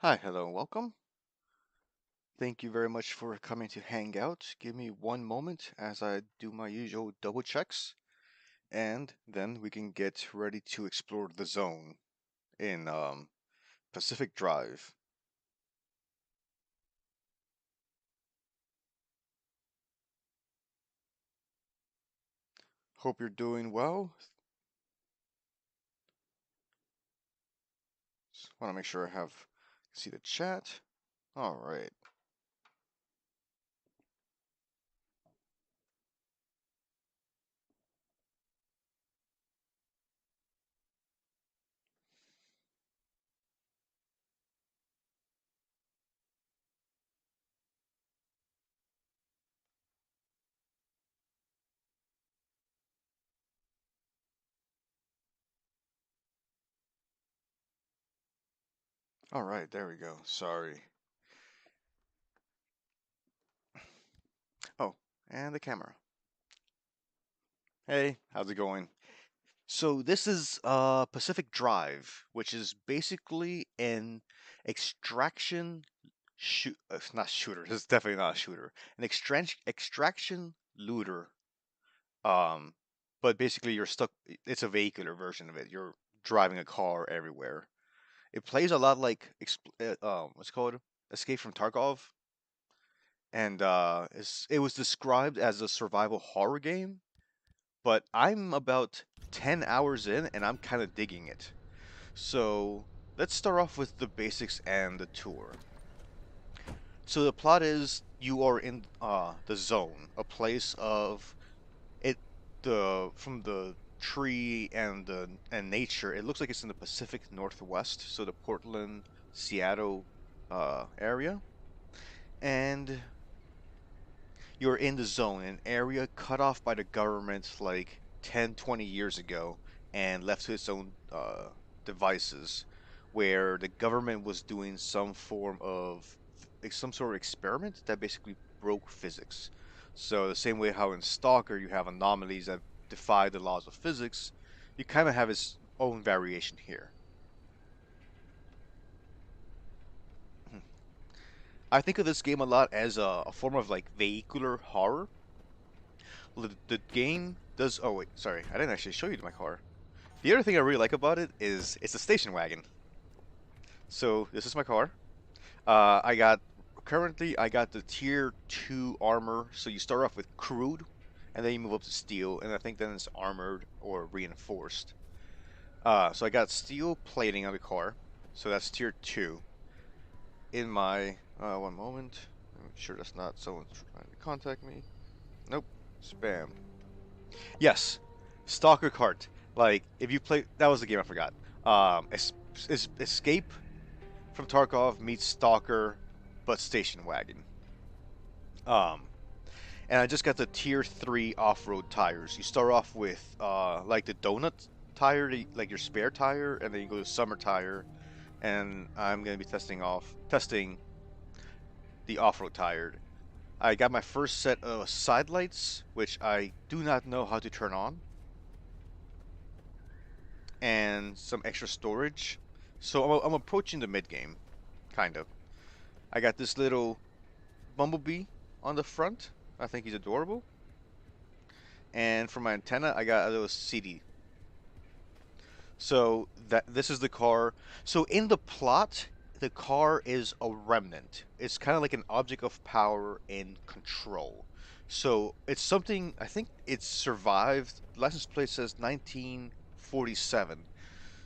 Hi, hello, and welcome. Thank you very much for coming to hang out. Give me one moment as I do my usual double checks, and then we can get ready to explore the zone in Pacific Drive. Hope you're doing well. Want to make sure I see the chat. All right, all right, there we go. Sorry. Oh, and the camera. Hey, how's it going? So this is Pacific Drive, which is basically an extraction not shooter. This is definitely not a shooter. An extraction looter. Um, but basically you're stuck. It's a vehicular version of it. You're driving a car everywhere. It plays a lot like what's it called Escape from Tarkov, and it was described as a survival horror game. But I'm about 10 hours in, and I'm kind of digging it. So let's start off with the basics and the tour. So the plot is you are in the zone, a place of it. The from the tree and the and nature, it looks like it's in the Pacific Northwest, so the Portland, Seattle area, and you're in the zone, an area cut off by the government like 10, 20 years ago, and left to its own devices, where the government was doing some form of some sort of experiment that basically broke physics. So the same way how in Stalker you have anomalies that defy the laws of physics, you kind of have its own variation here. Mhm. I think of this game a lot as a form of like vehicular horror. The game does. Oh wait, sorry, I didn't actually show you my car. The other thing I really like about it is it's a station wagon. So this is my car. I got currently I got the tier 2 armor. So you start off with crude, and then you move up to steel, and I think then it's armored or reinforced. So I got steel plating on the car. So that's tier 2. In my one moment, make sure that's not someone trying to contact me. Nope, spam. Yes, Stalker Cart. Like if you play, that was the game I forgot. Escape from Tarkov meets Stalker, but station wagon. Um, and I just got the tier 3 off-road tires. You start off with like the donut tire, like your spare tire, and then you go to summer tire. And I'm gonna be testing the off-road tire. I got my first set of side lights, which I do not know how to turn on, and some extra storage. So I'm approaching the mid game, kind of. I got this little bumblebee on the front. I think he's adorable. And for my antenna, I got a little CD. So that this is the car. So in the plot, the car is a remnant. It's kind of like an object of power and control. So it's something I think it's survived. License plate says 1947.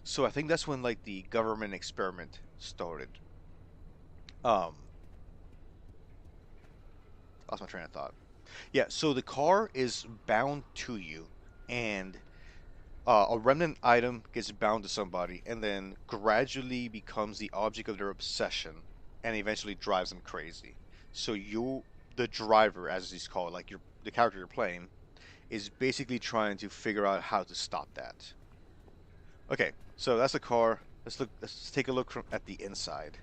So I think that's when like the government experiment started. Um, lost my train of thought. Yeah, so the car is bound to you, and a remnant item gets bound to somebody, and then gradually becomes the object of their obsession, and eventually drives them crazy. So you, the driver, as he's called, like the character you're playing, is basically trying to figure out how to stop that. Okay, so that's the car. Let's look. Let's take a look at the inside.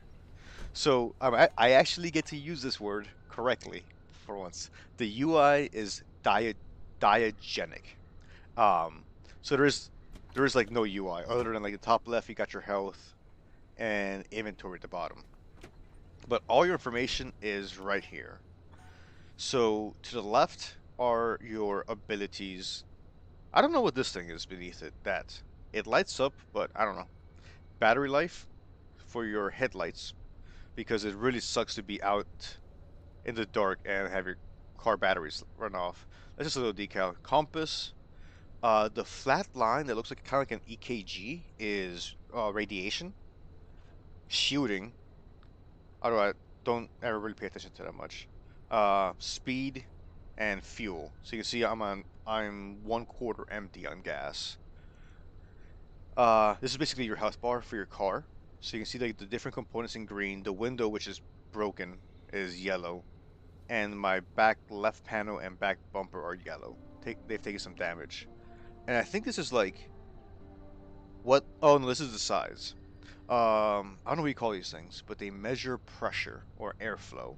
So I actually get to use this word correctly for once. The UI is diagenic. Um, so there is like no UI other than like the top left you got your health and inventory at the bottom. but all your information is right here. So to the left are your abilities. I don't know what this thing is beneath it. That it lights up, but I don't know. Battery life for your headlights because it really sucks to be out in the dark and have your car batteries run off. That's just a little decal. Compass. The flat line that looks like kind of like an EKG is radiation. Shooting. Although I don't ever really pay attention to that much. Speed and fuel. So you can see I'm 1/4 empty on gas. This is basically your health bar for your car. So you can see like the different components in green. The window, which is broken, is yellow, and my back left panel and back bumper are yellow. They've taken some damage, and I think this is like what? Oh no, this is the size. I don't know what you call these things, but they measure pressure or airflow.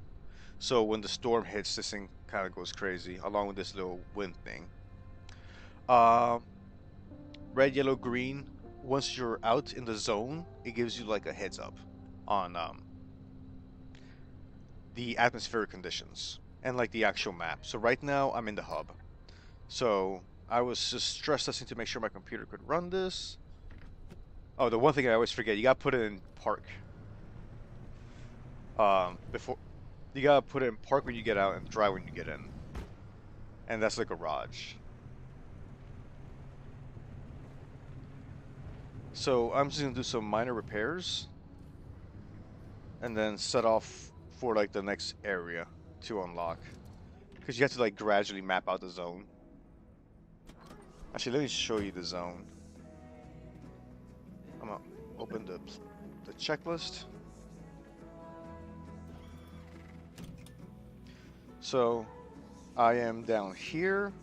So when the storm hits, this thing kind of goes crazy, along with this little wind thing. Um, Red, yellow, green. Once you're out in the zone, it gives you like a heads up on the atmospheric conditions and like the actual map. So right now I'm in the hub. So I was just stress testing to make sure my computer could run this. Oh, the one thing I always forget, you gotta put it in park. Before you gotta put it in park when you get out and drive when you get in. And that's the garage. So I'm just gonna do some minor repairs and then set off for like the next area to unlock. Because you have to like gradually map out the zone. Actually, let me show you the zone. I'm gonna open the checklist. So I am down here.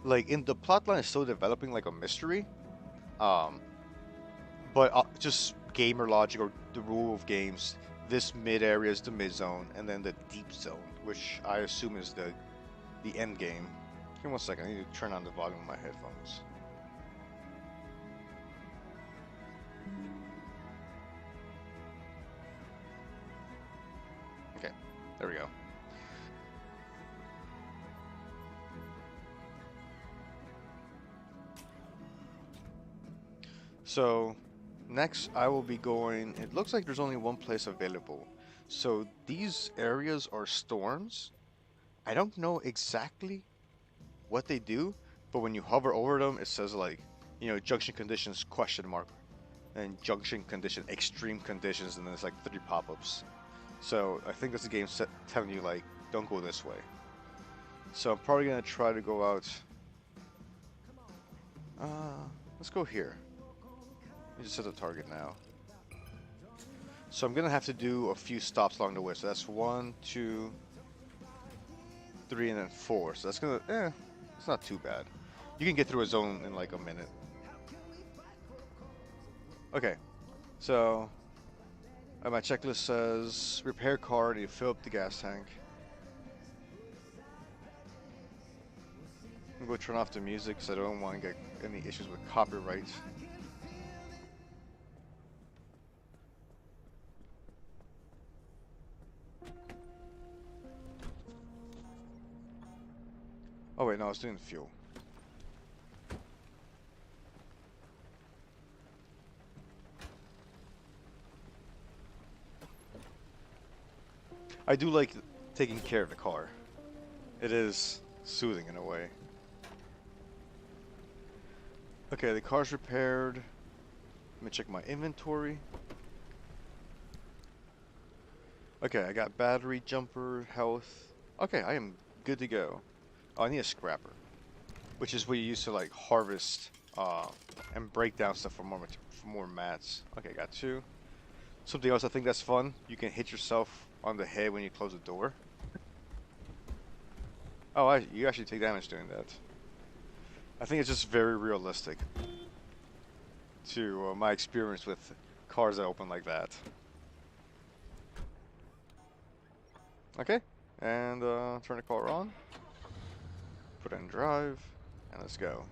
Like in the plotline is still developing like a mystery. But just gamer logic or the rule of games, this mid area is the mid zone, and then the deep zone, which I assume is the end game. Give me 1 second. I need to turn on the volume of my headphones. Okay, there we go. So next I will be going, it looks like there's only one place available. So these areas are storms. I don't know exactly what they do, but when you hover over them, it says like, junction conditions question mark and junction condition extreme conditions, and then it's like 3 pop-ups. So I think that's the game telling you like, don't go this way. So I'm probably gonna try to go out. Let's go here. Let me just set the target now. So I'm gonna have to do a few stops along the way. So that's 1, 2, 3, and then 4. So that's gonna, it's not too bad. You can get through a zone in like a minute. Okay, so my checklist says repair car, you fill up the gas tank. I'm gonna go turn off the music because I don't want to get any issues with copyright. Oh wait, no, I was doing fuel. I do like taking care of the car. It is soothing in a way. Okay, the car's repaired. Let me check my inventory. Okay, I got battery, jumper, health. Okay, I am good to go. Oh, I need a scrapper, which is what you use to like harvest and break down stuff for more mats. Okay, got 2. Something else I think that's fun. You can hit yourself on the head when you close the door. Oh, you actually take damage doing that. I think it's just very realistic to my experience with cars that open like that. Okay, and turn the car on. Put it in drive, and let's go.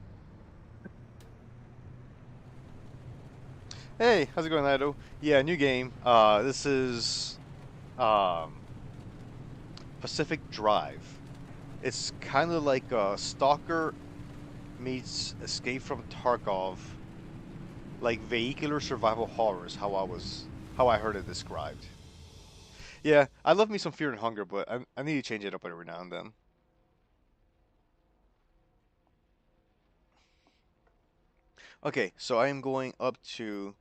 Hey, how's it going, Ido? Yeah, new game. This is um Pacific Drive. It's kind of like Stalker meets Escape from Tarkov, like vehicular survival horrors. How I heard it described. Yeah, I love me some Fear and Hunger, but I need to change it up every now and then. Okay, so I am going up to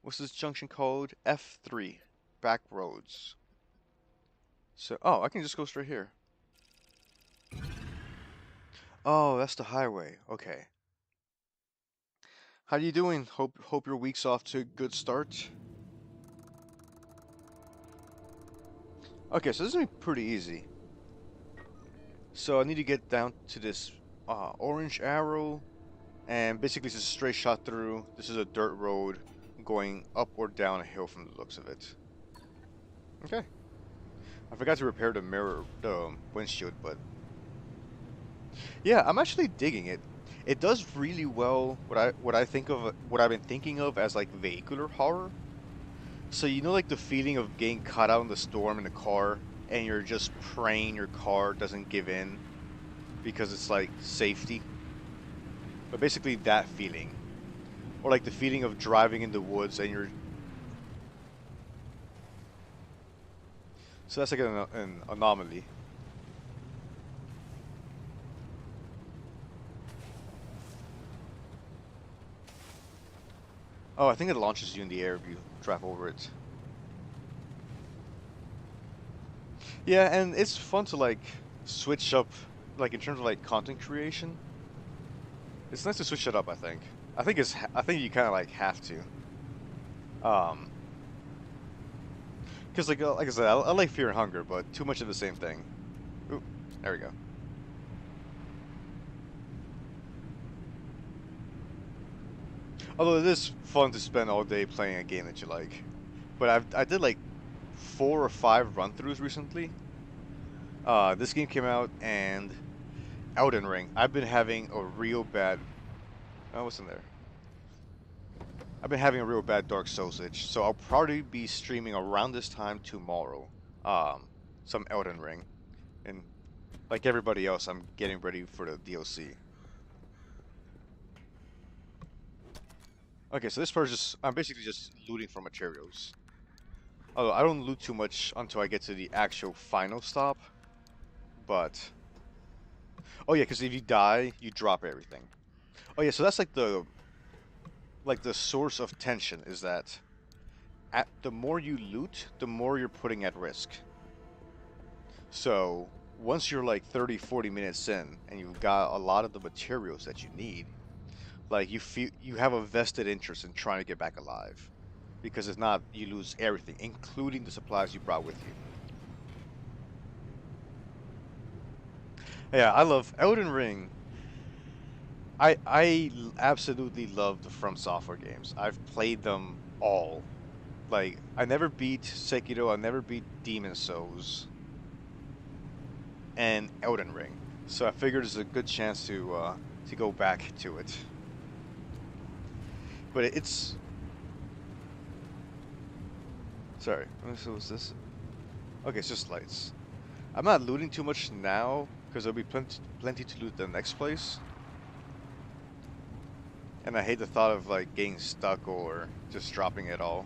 what's this junction code? F3, back roads. So, oh, I can just go straight here. Oh, that's the highway. Okay. How you doing? Hope your week's off to a good start. Okay, so this is gonna be pretty easy. So I need to get down to this orange arrow, and basically it's a straight shot through. This is a dirt road going up or down a hill from the looks of it. Okay. I forgot to repair the mirror, the windshield, but yeah, I'm actually digging it. It does really well what I've been thinking of as like vehicular horror. So you know like the feeling of getting caught out in the storm in the car and you're just praying your car doesn't give in because it's like safety. But basically that feeling. Or like the feeling of driving in the woods and you're so that's like an anomaly. Oh, I think it launches you in the air if you drive over it. Yeah, and it's fun to like switch up like in terms of like content creation. It's nice to switch it up, I think. I think you kind of like have to. Um, because like I said, I like Fear and Hunger, but too much of the same thing. Ooh, there we go. Although it is fun to spend all day playing a game that you like. But I did like 4 or 5 run-throughs recently. This game came out and Elden Ring. I've been having a real bad. Oh, what's in there? I've been having a real bad Dark Souls itch, so I'll probably be streaming around this time tomorrow. Um, some Elden Ring, and like everybody else, I'm getting ready for the DLC. Okay, so this part is just I'm basically just looting for materials. Although I don't loot too much until I get to the actual final stop. But oh yeah, because if you die, you drop everything. Oh yeah, so that's like the source of tension is that the more you loot, the more you're putting at risk. So once you're like 30, 40 minutes in and you've got a lot of the materials that you need, like you have a vested interest in trying to get back alive. Because if not, you lose everything, including the supplies you brought with you. Yeah, I love Elden Ring. Absolutely love the From Software games. I've played them all. Like I never beat Sekiro, I never beat Demon Souls, and Elden Ring. So I figured it's a good chance to go back to it. But it's sorry. So what's this? Okay, it's just lights. I'm not looting too much now because there'll be plenty to loot the next place. And I hate the thought of like getting stuck or just dropping it all.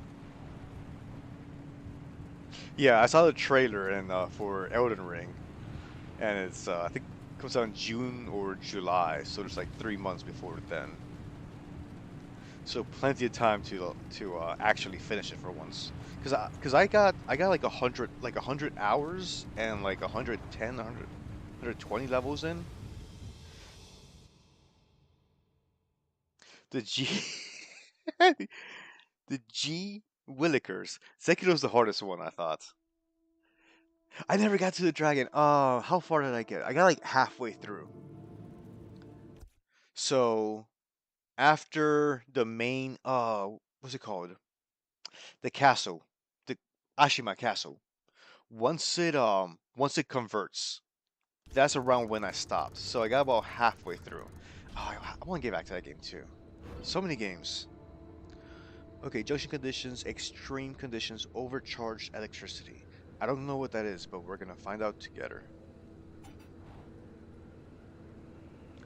Yeah, I saw the trailer and for Elden Ring, and it's I think it comes out in June or July, so there's like 3 months before then. So plenty of time to actually finish it for once. Cause I got like 100 hours and like 110, 120 levels in. The G the G Willikers. Sekiro's the hardest one, I thought. I never got to the dragon. How far did I get? I got like halfway through. So after the main what's it called? The castle. The Ashima castle. Once it converts, that's around when I stopped. So I got about halfway through. Oh, I want to get back to that game too. So many games. Okay, junction conditions, extreme conditions, overcharged electricity. I don't know what that is, but we're gonna find out together.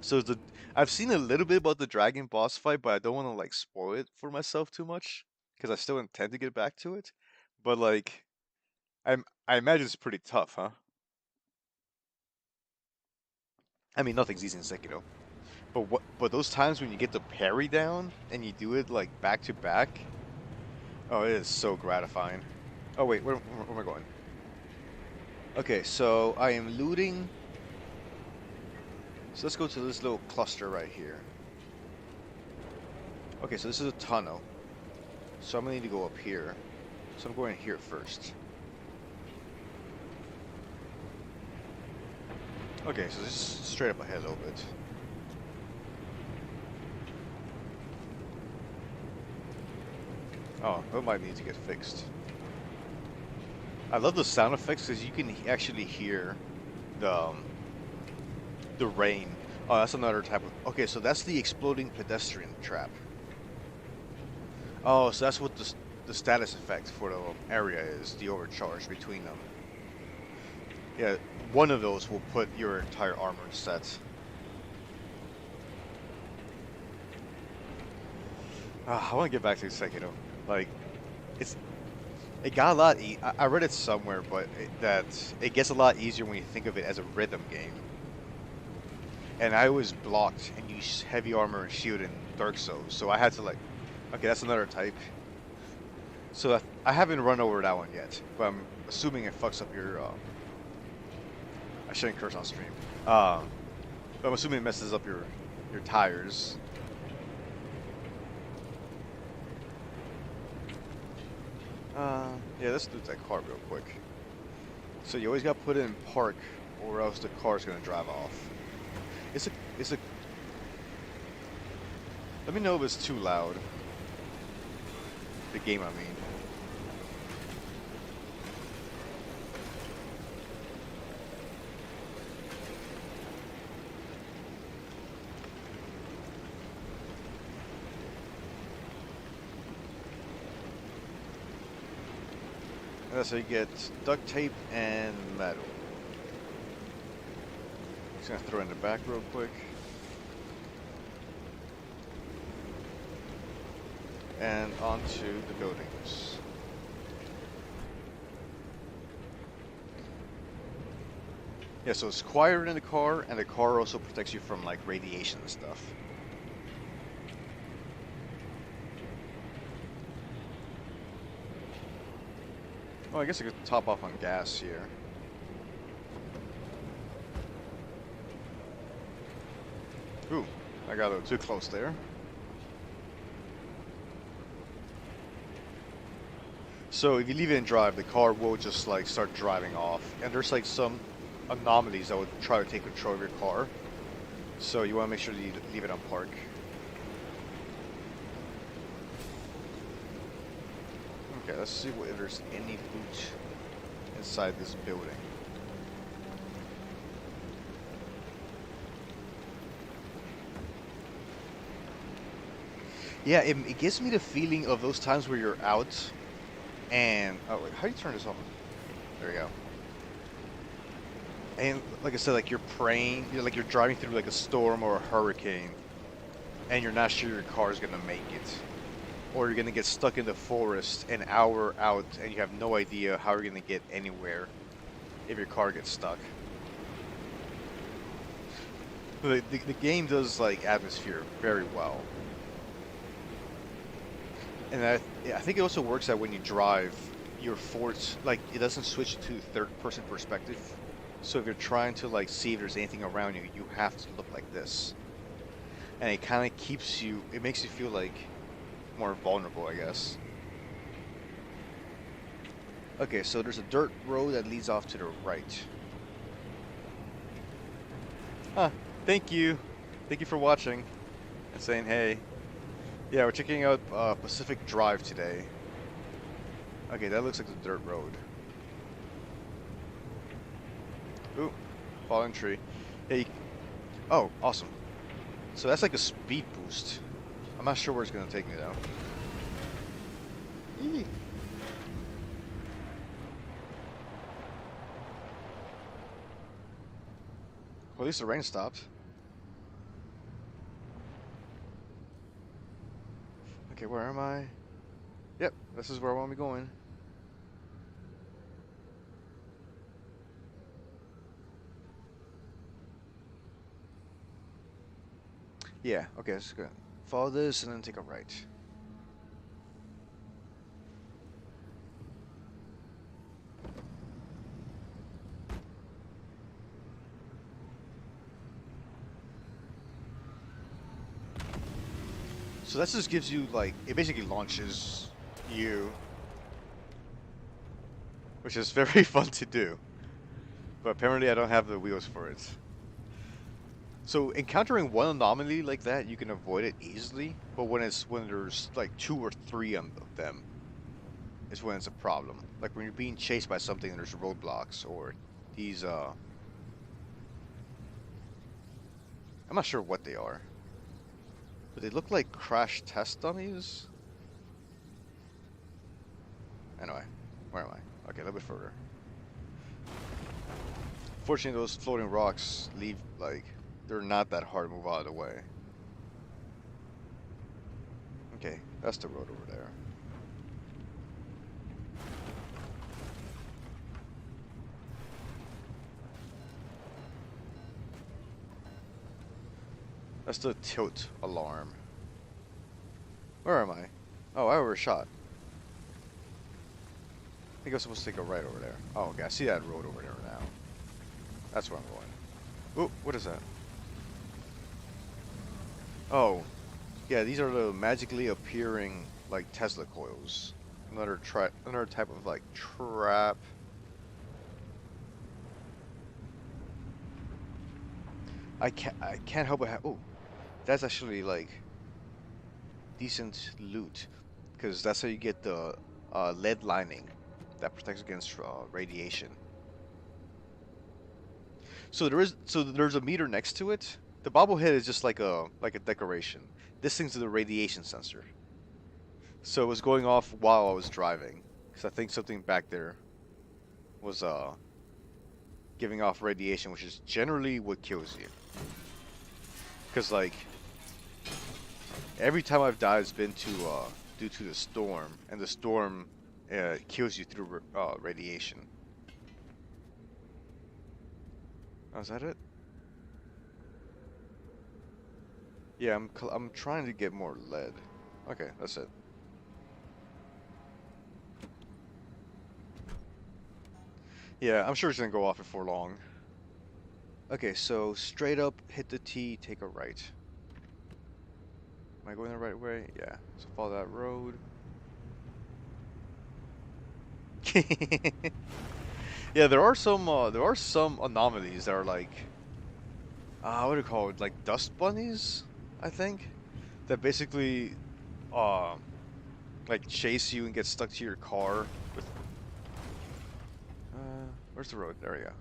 So I've seen a little bit about the dragon boss fight, but I don't want to like spoil it for myself too much because I still intend to get back to it. But like, I imagine it's pretty tough, huh? I mean, nothing's easy in Sekiro. But those times when you get the parry down and you do it like back to back, oh, it is so gratifying. Oh wait, where am I going? Okay, so I am looting. So let's go to this little cluster right here. Okay, so this is a tunnel. So I'm gonna need to go up here. So I'm going here first. Okay, so this is straight up ahead a little bit. Oh, that might need to get fixed. I love the sound effects because you can actually hear the rain. Oh, that's another type of. Okay, so that's the exploding pedestrian trap. Oh, so that's what the status effect for the area is, the overcharge between them. Yeah, one of those will put your entire armor in set. I want to get back to Sekiro. Like, it got a lot. I read it somewhere, but that it gets a lot easier when you think of it as a rhythm game. And I was blocked and used heavy armor and shield in Dark Souls, so I had to like. Okay, that's another type. So I haven't run over that one yet, but I'm assuming it fucks up your. I shouldn't curse on stream. But I'm assuming it messes up your tires. Yeah, let's do that car real quick. So you always got to put it in park, or else the car's gonna drive off. It's a. Let me know if it's too loud. The game, I mean. So you get duct tape and metal. Just gonna throw it in the back real quick. And onto the buildings. Yeah, so it's quieter in the car, and the car also protects you from like radiation and stuff. Oh, I guess I could top off on gas here. Ooh, I got a little too close there. So if you leave it in drive, the car will just like start driving off. And there's like some anomalies that would try to take control of your car. So you want to make sure that you leave it on park. Okay, let's see if there's any loot inside this building. Yeah, it gives me the feeling of those times where you're out and... Oh, wait, how do you turn this on? There you go. And like I said, like you're praying, like you're driving through like a storm or a hurricane, and you're not sure your car's gonna make it. Or you're gonna get stuck in the forest an hour out and you have no idea how you're gonna get anywhere if your car gets stuck. But the game does like atmosphere very well. And I think it also works that when you drive, your force, like it doesn't switch to third person perspective. So if you're trying to like see if there's anything around you, you have to look like this. And it kind of keeps you, it makes you feel like more vulnerable, I guess. Okay, so there's a dirt road that leads off to the right. Huh, thank you. Thank you for watching and saying hey. Yeah, we're checking out Pacific Drive today. Okay, that looks like the dirt road. Ooh, fallen tree. Hey, oh, awesome. So that's like a speed boost. I'm not sure where it's gonna take me though. Eee. Well, at least the rain stopped. Okay, where am I? Yep, this is where I want to be going. Yeah, okay, let's go. Follow this and then take a right. So that just gives you, like, it basically launches you, which is very fun to do. But apparently I don't have the wheels for it. So encountering one anomaly like that, you can avoid it easily. But when there's like 2 or 3 of them, is when it's a problem. Like when you're being chased by something and there's roadblocks or these I'm not sure what they are. But they look like crash test dummies. Anyway, where am I? Okay, a little bit further. Fortunately, those floating rocks leave, like, they're not that hard to move out of the way. Okay, that's the road over there. That's the tilt alarm. Where am I? Oh, I overshot. I think I'm supposed to take a right over there. Oh, okay, I see that road over there now. That's where I'm going. Ooh, what is that? Oh, yeah, these are the magically appearing, like, Tesla coils. Another type of, like, trap. I can't help but have. Oh, that's actually like decent loot, because that's how you get the lead lining that protects against radiation. So there's a meter next to it. The bobblehead is just like a decoration. This thing's the radiation sensor. So it was going off while I was driving, because I think something back there was giving off radiation, which is generally what kills you. Because like every time I've died, it's been to due to the storm, and the storm kills you through radiation. Oh, is that it? Yeah, I'm trying to get more lead. Okay, that's it. Yeah, I'm sure it's gonna go off before long. Okay, so straight up, hit the T, take a right. Am I going the right way? Yeah. So follow that road. Yeah, there are some anomalies that are like what do you call it? Like dust bunnies, I think. That basically uh like chase you and get stuck to your car with where's the road? There we go.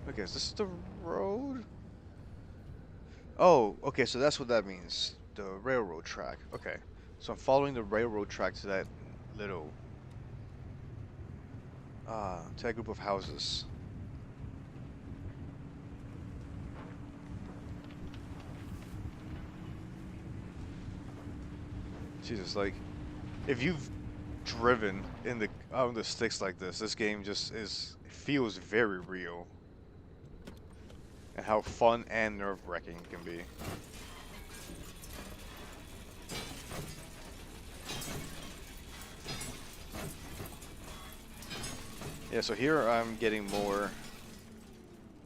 Okay, is this the road? Oh, okay, so that's what that means. The railroad track. Okay. So I'm following the railroad track to that little to that group of houses. Jesus, like if you've driven in the on the sticks like this game just feels very real. And how fun and nerve-wracking it can be. Yeah, so here I'm getting more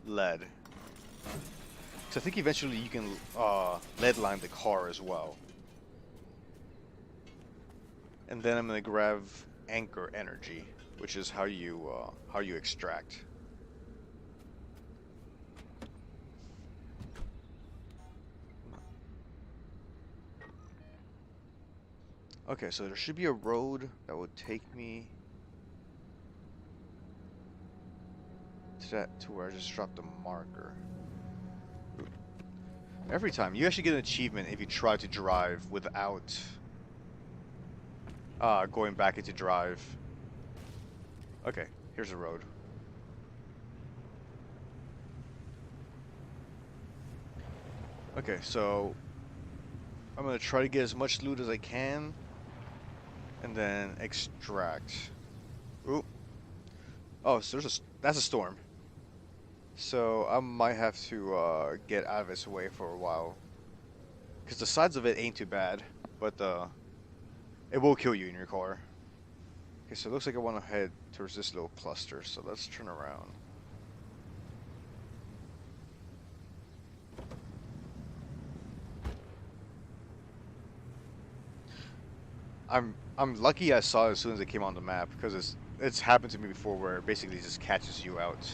lead. So I think eventually you can lead line the car as well. And then I'm gonna grab anchor energy, which is how you extract. Okay, so there should be a road that would take me to where I just dropped a marker. Ooh. Every time. You actually get an achievement if you try to drive without going back into drive. Okay, here's a road. Okay, so I'm gonna try to get as much loot as I can, and then extract. Ooh. Oh, so that's a storm. So I might have to get out of its way for a while, because the sides of it ain't too bad, but it will kill you in your car. Okay, so it looks like I want to head towards this little cluster, so let's turn around. I'm lucky I saw it as soon as it came on the map, because it's happened to me before where it basically just catches you out.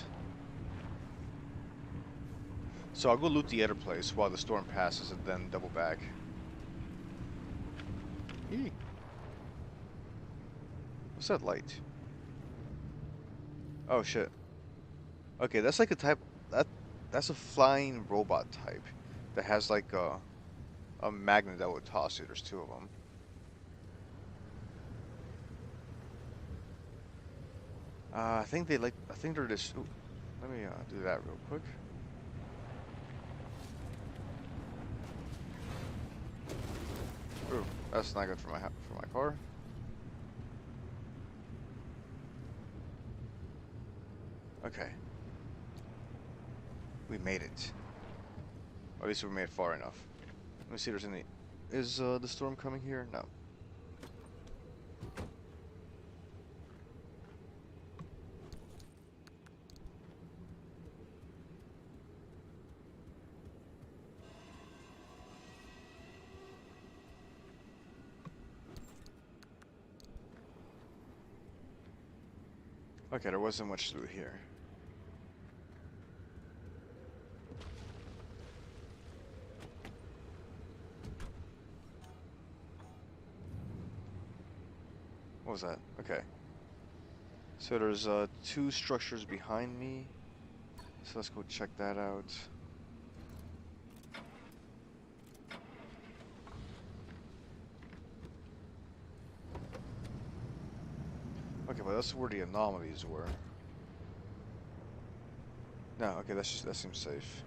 So I'll go loot the other place while the storm passes and then double back. Eee. What's that light? Oh shit. Okay, that's like a type that's a flying robot type that has like a magnet that would toss you. There's two of them. I think they like. I think they're just. Ooh, let me do that real quick. Ooh, that's not good for my car. Okay, we made it. Or at least we made it far enough. Let me see if there's any. Is the storm coming here? No. Okay, there wasn't much loot here. What was that? Okay. So there's two structures behind me. So let's go check that out. Okay, but that's where the anomalies were. No, okay, that seems safe.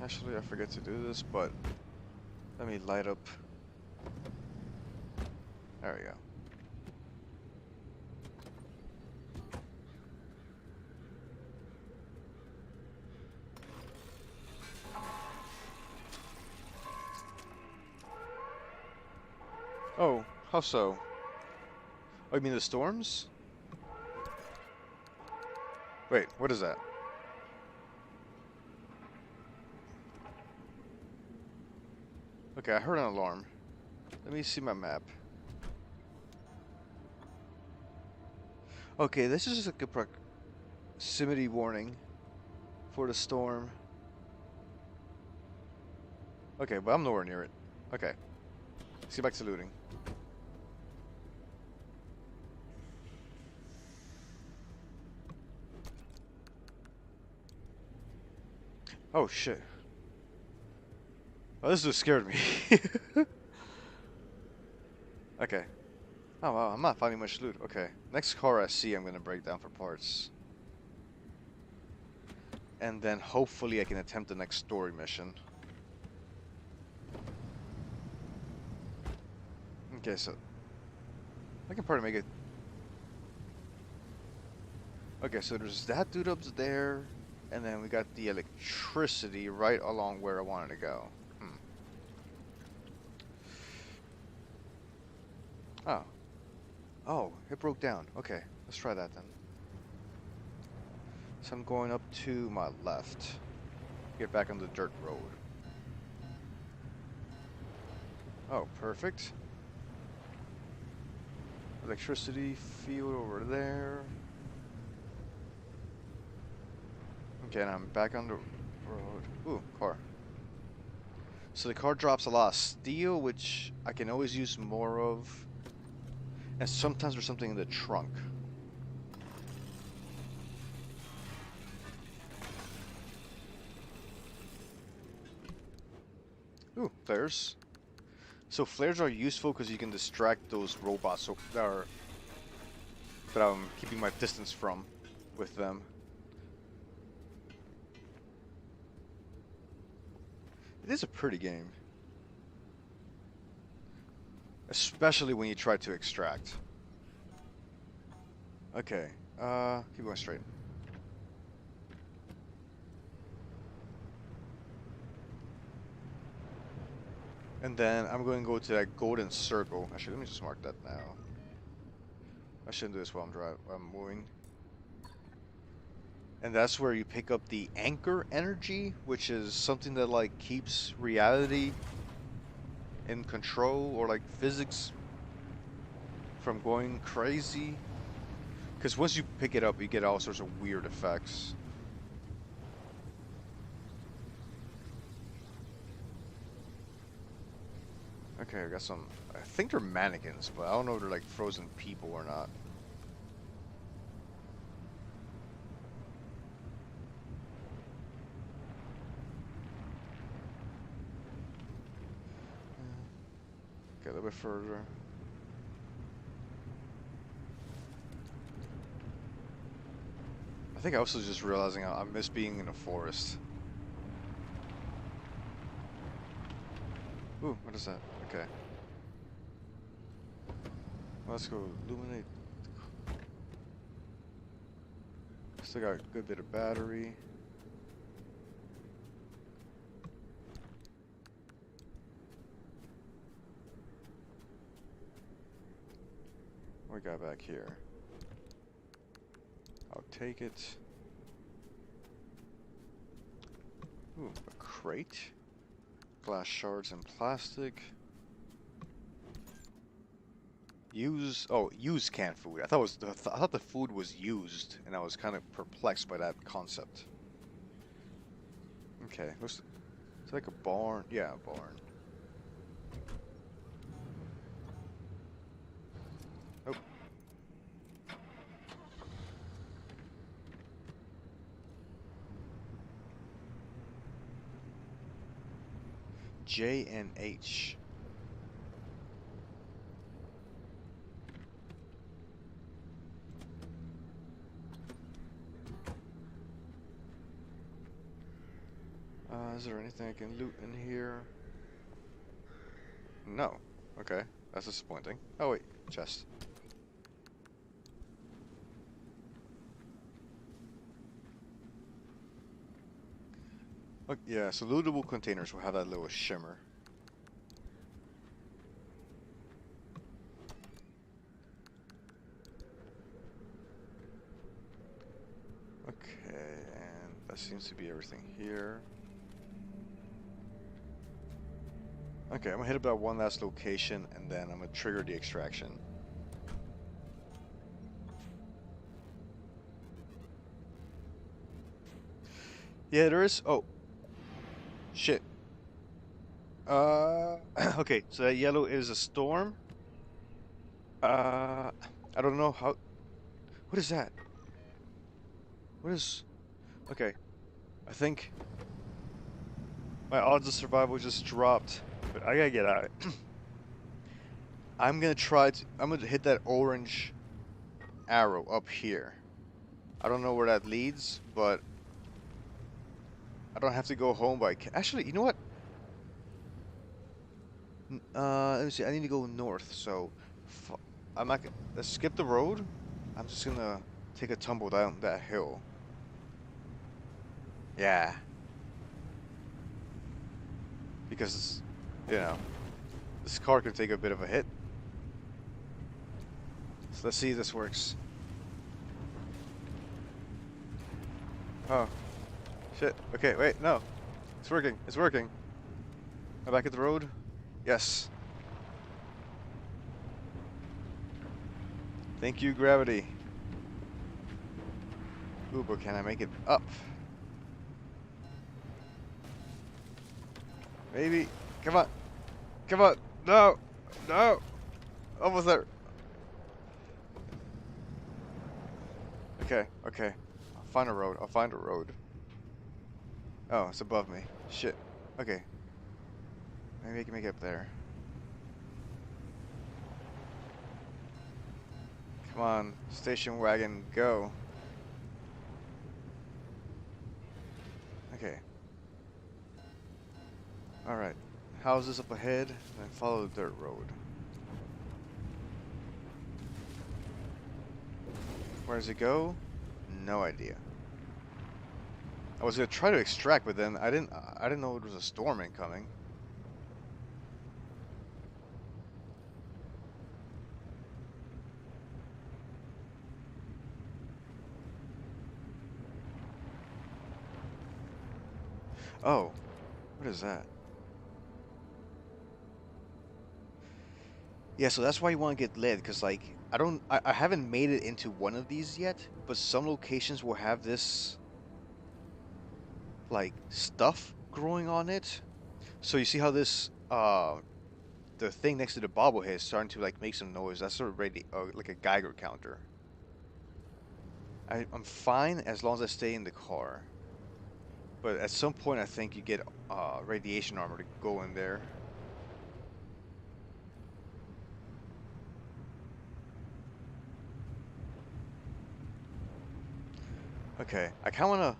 Actually, I forget to do this, but let me light up. There we go. Oh, how so? Oh, you mean the storms? Wait, what is that? Okay, I heard an alarm. Let me see my map. Okay, this is just like a proximity warning for the storm. Okay, but I'm nowhere near it. Okay. Let's get back to looting. Oh shit. Oh, this just scared me. Okay. Oh wow, I'm not finding much loot. Okay. Next car I see, I'm gonna break down for parts. And then hopefully I can attempt the next story mission. Okay, so I can probably make it. Okay, so there's that dude up there, and then we got the electricity right along where I wanted to go. Oh. Oh, it broke down. Okay, let's try that then. So I'm going up to my left. Get back on the dirt road. Oh, perfect. Electricity field over there. Okay, and I'm back on the road. Ooh, car. So the car drops a lot of steel, which I can always use more of. And sometimes there's something in the trunk. Ooh, flares. So flares are useful because you can distract those robots that I'm keeping my distance from with them. It is a pretty game. Especially when you try to extract. Okay, keep going straight. And then I'm going to go to that golden circle. Actually, let me just mark that now. I shouldn't do this while I'm moving. And that's where you pick up the anchor energy, which is something that like keeps reality in control, or like physics from going crazy. Because once you pick it up, you get all sorts of weird effects. Okay, I got some. I think they're mannequins, but I don't know if they're like frozen people or not. Okay, a little bit further. I think I was just realizing I miss being in a forest. Ooh, what is that? Okay. Let's go illuminate. Still got a good bit of battery. What we got back here? I'll take it. Ooh, a crate. Glass shards and plastic. Use canned food. I thought the food was used, and I was kind of perplexed by that concept. Okay, it's like a barn. Yeah, a barn. Oh. J and H. Is there anything I can loot in here? No. Okay, that's disappointing. Oh wait, chest. Look, yeah, so lootable containers will have that little shimmer. Okay, and that seems to be everything here. Okay, I'm gonna hit about one last location, and then I'm gonna trigger the extraction. Yeah, there is. Oh, shit. Okay, so that yellow is a storm. I don't know how. What is that? What is? Okay, I think my odds of survival just dropped, but I gotta get out. I'm gonna hit that orange arrow up here. I don't know where that leads, but I don't have to go home by. Actually, you know what? Let me see. I need to go north, so I'm not gonna let's skip the road. I'm just gonna take a tumble down that hill. Yeah, because you know this car could take a bit of a hit. So let's see if this works. Oh, shit. Okay, wait, no. It's working. It's working. Am I back at the road? Yes. Thank you, gravity. Ooh, but can I make it up? Maybe. Come on. Come on. No. No. Almost there. Okay, okay. I'll find a road. I'll find a road. Oh, it's above me. Shit. Okay. Maybe I can make it up there. Come on, station wagon, go. Okay. Alright. Houses up ahead, then follow the dirt road. Where does it go? No idea. I was gonna try to extract, but then I didn't know it was a storm incoming. Oh, what is that? Yeah, so that's why you want to get lead, because like I haven't made it into one of these yet, but some locations will have this like stuff growing on it. So you see how this the thing next to the bobblehead is starting to like make some noise. That's already like a Geiger counter. I'm fine as long as I stay in the car. But at some point I think you get radiation armor to go in there. Okay, I kind of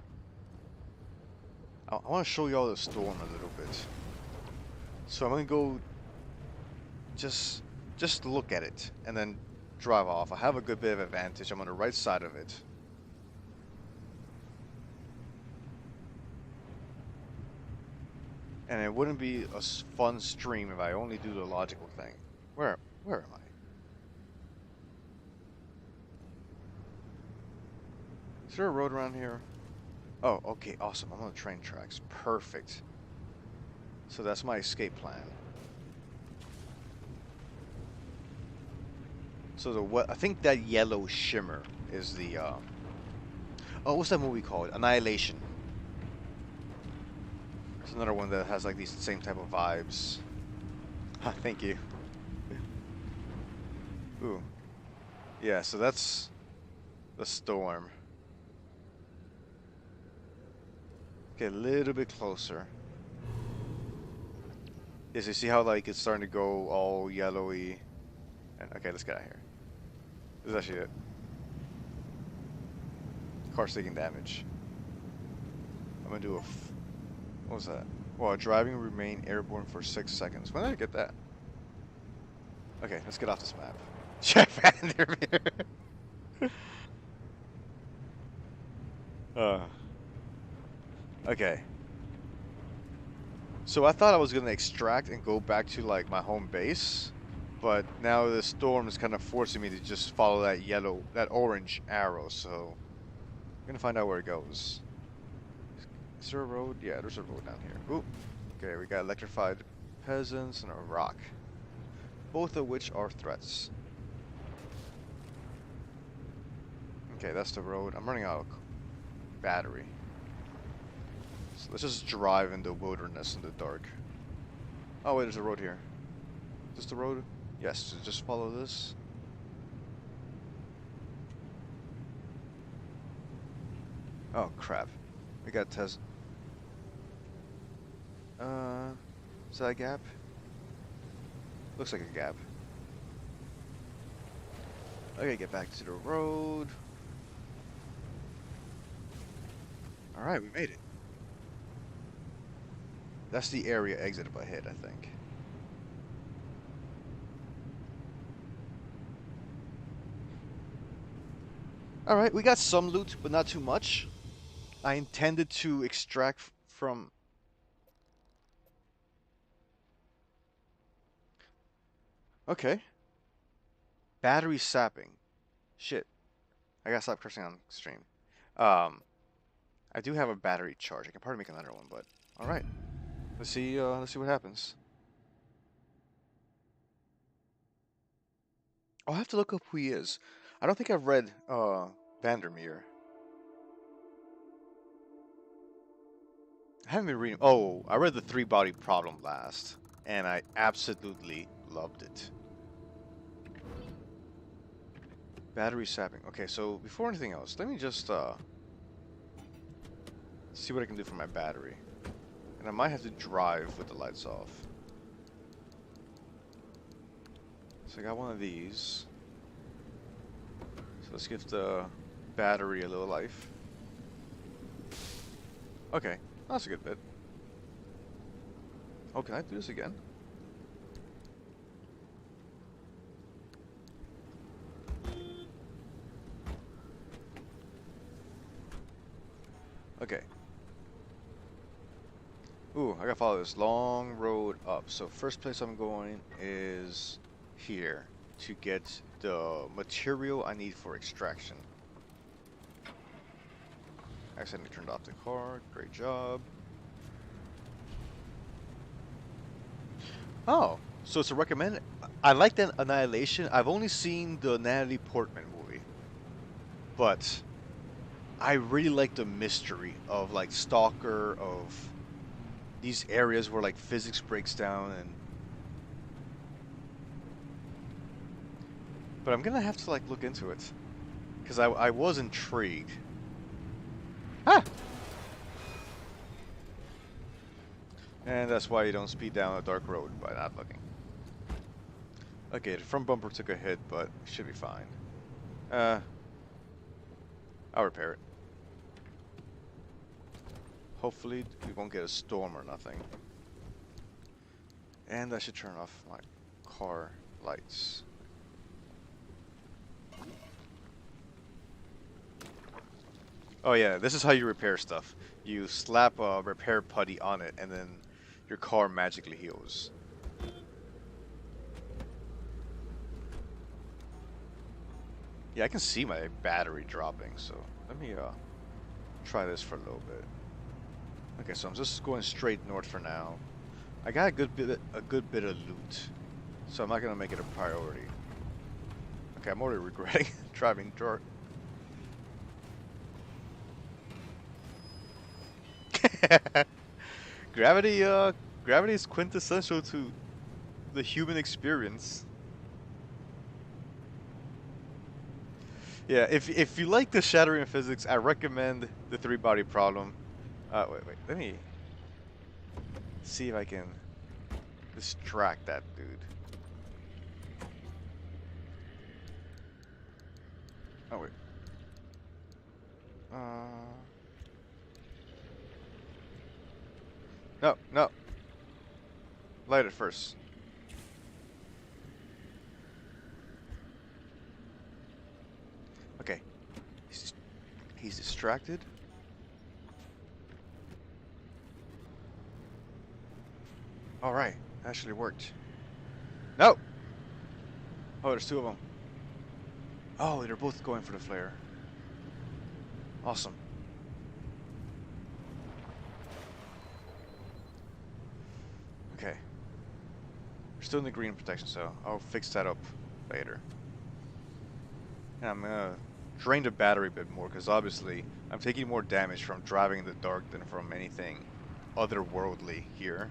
I want to show you all the storm a little bit. So I'm gonna go just look at it and then drive off. I have a good bit of advantage. I'm on the right side of it. And it wouldn't be a fun stream if I only do the logical thing. Where am I? Is there a road around here? Oh, okay, awesome. I'm on the train tracks. Perfect. So that's my escape plan. So what I think that yellow shimmer is the oh, what's that movie called? Annihilation. There's another one that has like these same type of vibes. Thank you. Ooh. Yeah, so that's the storm. Get a little bit closer. Yes, you see how like it's starting to go all yellowy. And okay, let's get out of here. This is actually it. Car's taking damage. I'm gonna do a. What was that? While driving, remain airborne for 6 seconds. When did I get that? Okay, let's get off this map. Jack Vandermeer. uh. Okay. So I thought I was gonna extract and go back to like my home base, but now the storm is kind of forcing me to just follow that orange arrow. So I'm gonna find out where it goes. Is there a road? Yeah, there's a road down here. Ooh. Okay, we got electrified peasants and a rock, both of which are threats. Okay, that's the road. I'm running out of battery. So let's just drive in the wilderness in the dark. Oh wait, there's a road here. Is this the road? Yes, so just follow this. Oh crap. We got Tez. Is that a gap? Looks like a gap. Okay, get back to the road. Alright, we made it. That's the area exit up ahead, I think. Alright, we got some loot, but not too much. I intended to extract from... Okay. Battery sapping. Shit. I gotta stop cursing on stream. I do have a battery charge. I can probably make another one, but... Alright. Let's see what happens. I'll have to look up who he is. I don't think I've read Vandermeer. I haven't been reading. Oh, I read the Three Body Problem last, and I absolutely loved it. Battery sapping. Okay, so before anything else, let me just see what I can do for my battery. And I might have to drive with the lights off. So I got one of these. So let's give the battery a little life. Okay, that's a good bit. Oh, can I do this again? Okay. Ooh, I gotta follow this long road up. So first place I'm going is here to get the material I need for extraction. Accidentally turned off the car. Great job. Oh, so it's a recommend. I like that Annihilation. I've only seen the Natalie Portman movie, but I really like the mystery of like Stalker, of these areas where like physics breaks down and. But I'm gonna have to like look into it, because I was intrigued. Ah! And that's why you don't speed down a dark road by not looking. Okay, the front bumper took a hit, but it should be fine. I'll repair it. Hopefully we won't get a storm or nothing. And I should turn off my car lights. Oh yeah, this is how you repair stuff. You slap a repair putty on it, and then your car magically heals. Yeah, I can see my battery dropping, so let me try this for a little bit. Okay, so I'm just going straight north for now. I got a good bit of loot, so I'm not gonna make it a priority. Okay, I'm already regretting driving dark. Gravity is quintessential to the human experience. Yeah, if you like the shattering physics, I recommend the three-body problem. Wait, let me see if I can distract that dude. Oh wait. No, no. Light it first. Okay. He's distracted. Alright, actually worked. No! Oh, there's two of them. Oh, they're both going for the flare. Awesome. Okay. We're still in the green protection, so I'll fix that up later. And I'm gonna drain the battery a bit more, because obviously I'm taking more damage from driving in the dark than from anything otherworldly here.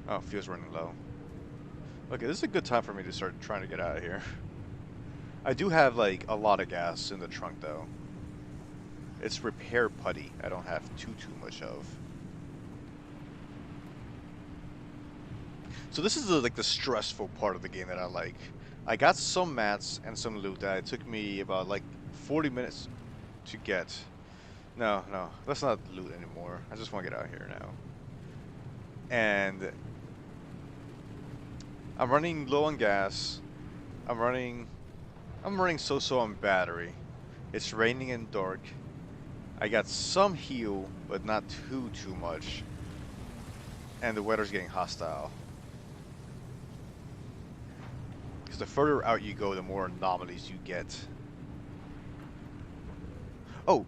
Oh, fuel's running low. Okay, this is a good time for me to start trying to get out of here. I do have like a lot of gas in the trunk though. It's repair putty I don't have too much of. So this is like the stressful part of the game that I like. I got some mats and some loot that it took me about like 40 minutes to get. No, that's not loot anymore. I just want to get out of here now. And I'm running low on gas. I'm running so-so on battery. It's raining and dark. I got some heal, but not too much. And the weather's getting hostile. Because the further out you go, the more anomalies you get. Oh,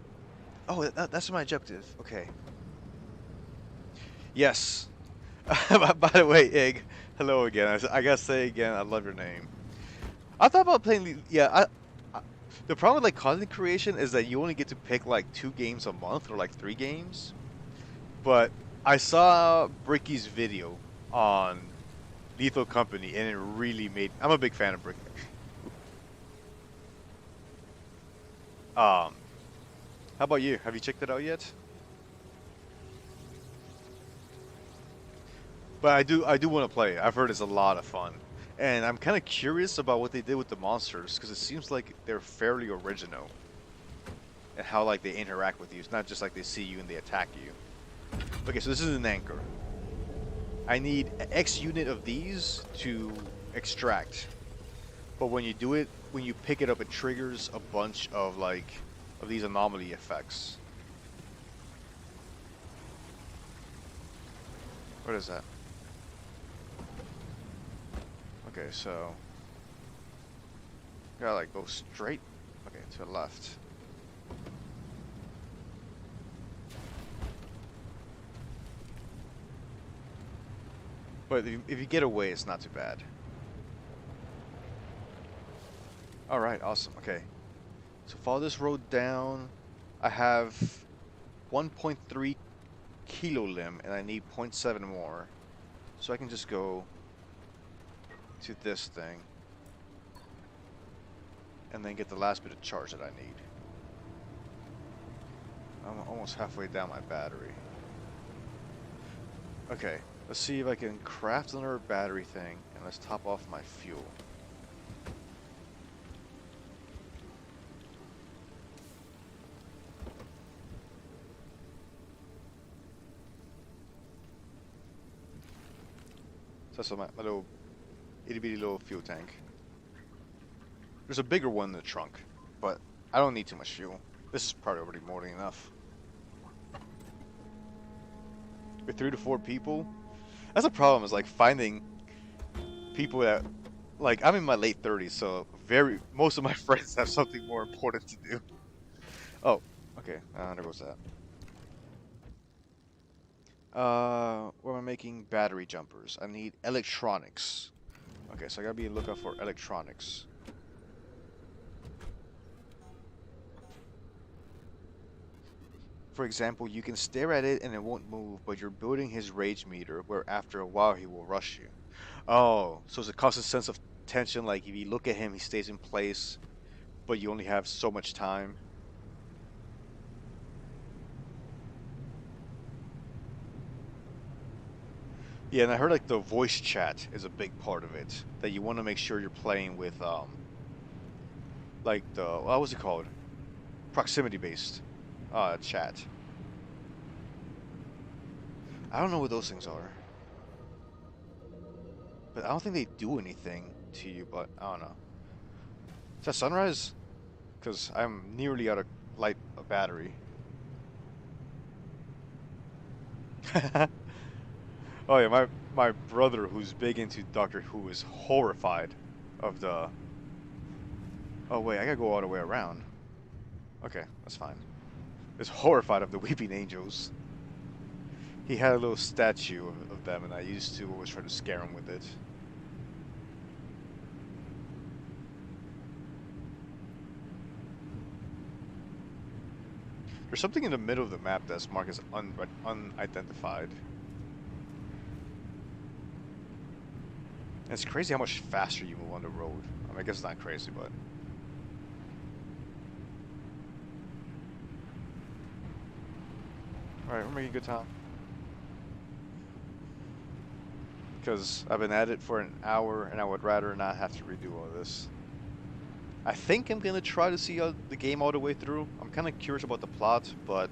that's my objective. Okay. Yes. By the way, Egg, hello again. I gotta say again, I love your name. I thought about playing. Yeah, the problem with like content creation is that you only get to pick like 2 games a month or like 3 games. But I saw Bricky's video on Lethal Company, and it really made. I'm a big fan of Brick. Um, how about you? Have you checked it out yet? But I do want to play it. I've heard it's a lot of fun, and I'm kind of curious about what they did with the monsters because it seems like they're fairly original and how like they interact with you. It's not just like they see you and they attack you. Okay, so this is an anchor. I need X unit of these to extract. But when you do it, when you pick it up, it triggers a bunch of like of these anomaly effects. What is that? Okay, so gotta like go straight. Okay, to the left. But if you get away, it's not too bad. All right, awesome. Okay, so follow this road down. I have 1.3 kilo limb, and I need zero point 0.7 more. So I can just go to this thing, and then get the last bit of charge that I need. I'm almost halfway down my battery. Okay, let's see if I can craft another battery thing, and let's top off my fuel. So that's my little itty bitty little fuel tank. There's a bigger one in the trunk, but I don't need too much fuel. This is probably already more than enough. With 3 to 4 people, that's a problem. Is like finding people that, like, I'm in my late 30s, so most of my friends have something more important to do. Oh, okay. There goes that. Where am I making battery jumpers? I need electronics. Okay, so I gotta be on the lookout for electronics. For example, you can stare at it and it won't move, but you're building his rage meter, where after a while he will rush you. Oh, so it's a constant sense of tension, like if you look at him, he stays in place, but you only have so much time. Yeah, and I heard like the voice chat is a big part of it, that you want to make sure you're playing with, like what was it called? Proximity based, chat. I don't know what those things are, but I don't think they do anything to you, but I don't know. Is that sunrise? Because I'm nearly out of light battery. Oh yeah, my brother, who's big into Doctor Who, is horrified of the. Oh wait, I gotta go all the way around. Okay, that's fine. Is horrified of the weeping angels. He had a little statue of them, and I used to always try to scare him with it. There's something in the middle of the map that's marked as unidentified. And it's crazy how much faster you move on the road. I mean, I guess it's not crazy, but. Alright, we're making good time. Because I've been at it for an hour, and I would rather not have to redo all this. I think I'm gonna try to see the game all the way through. I'm kind of curious about the plot, but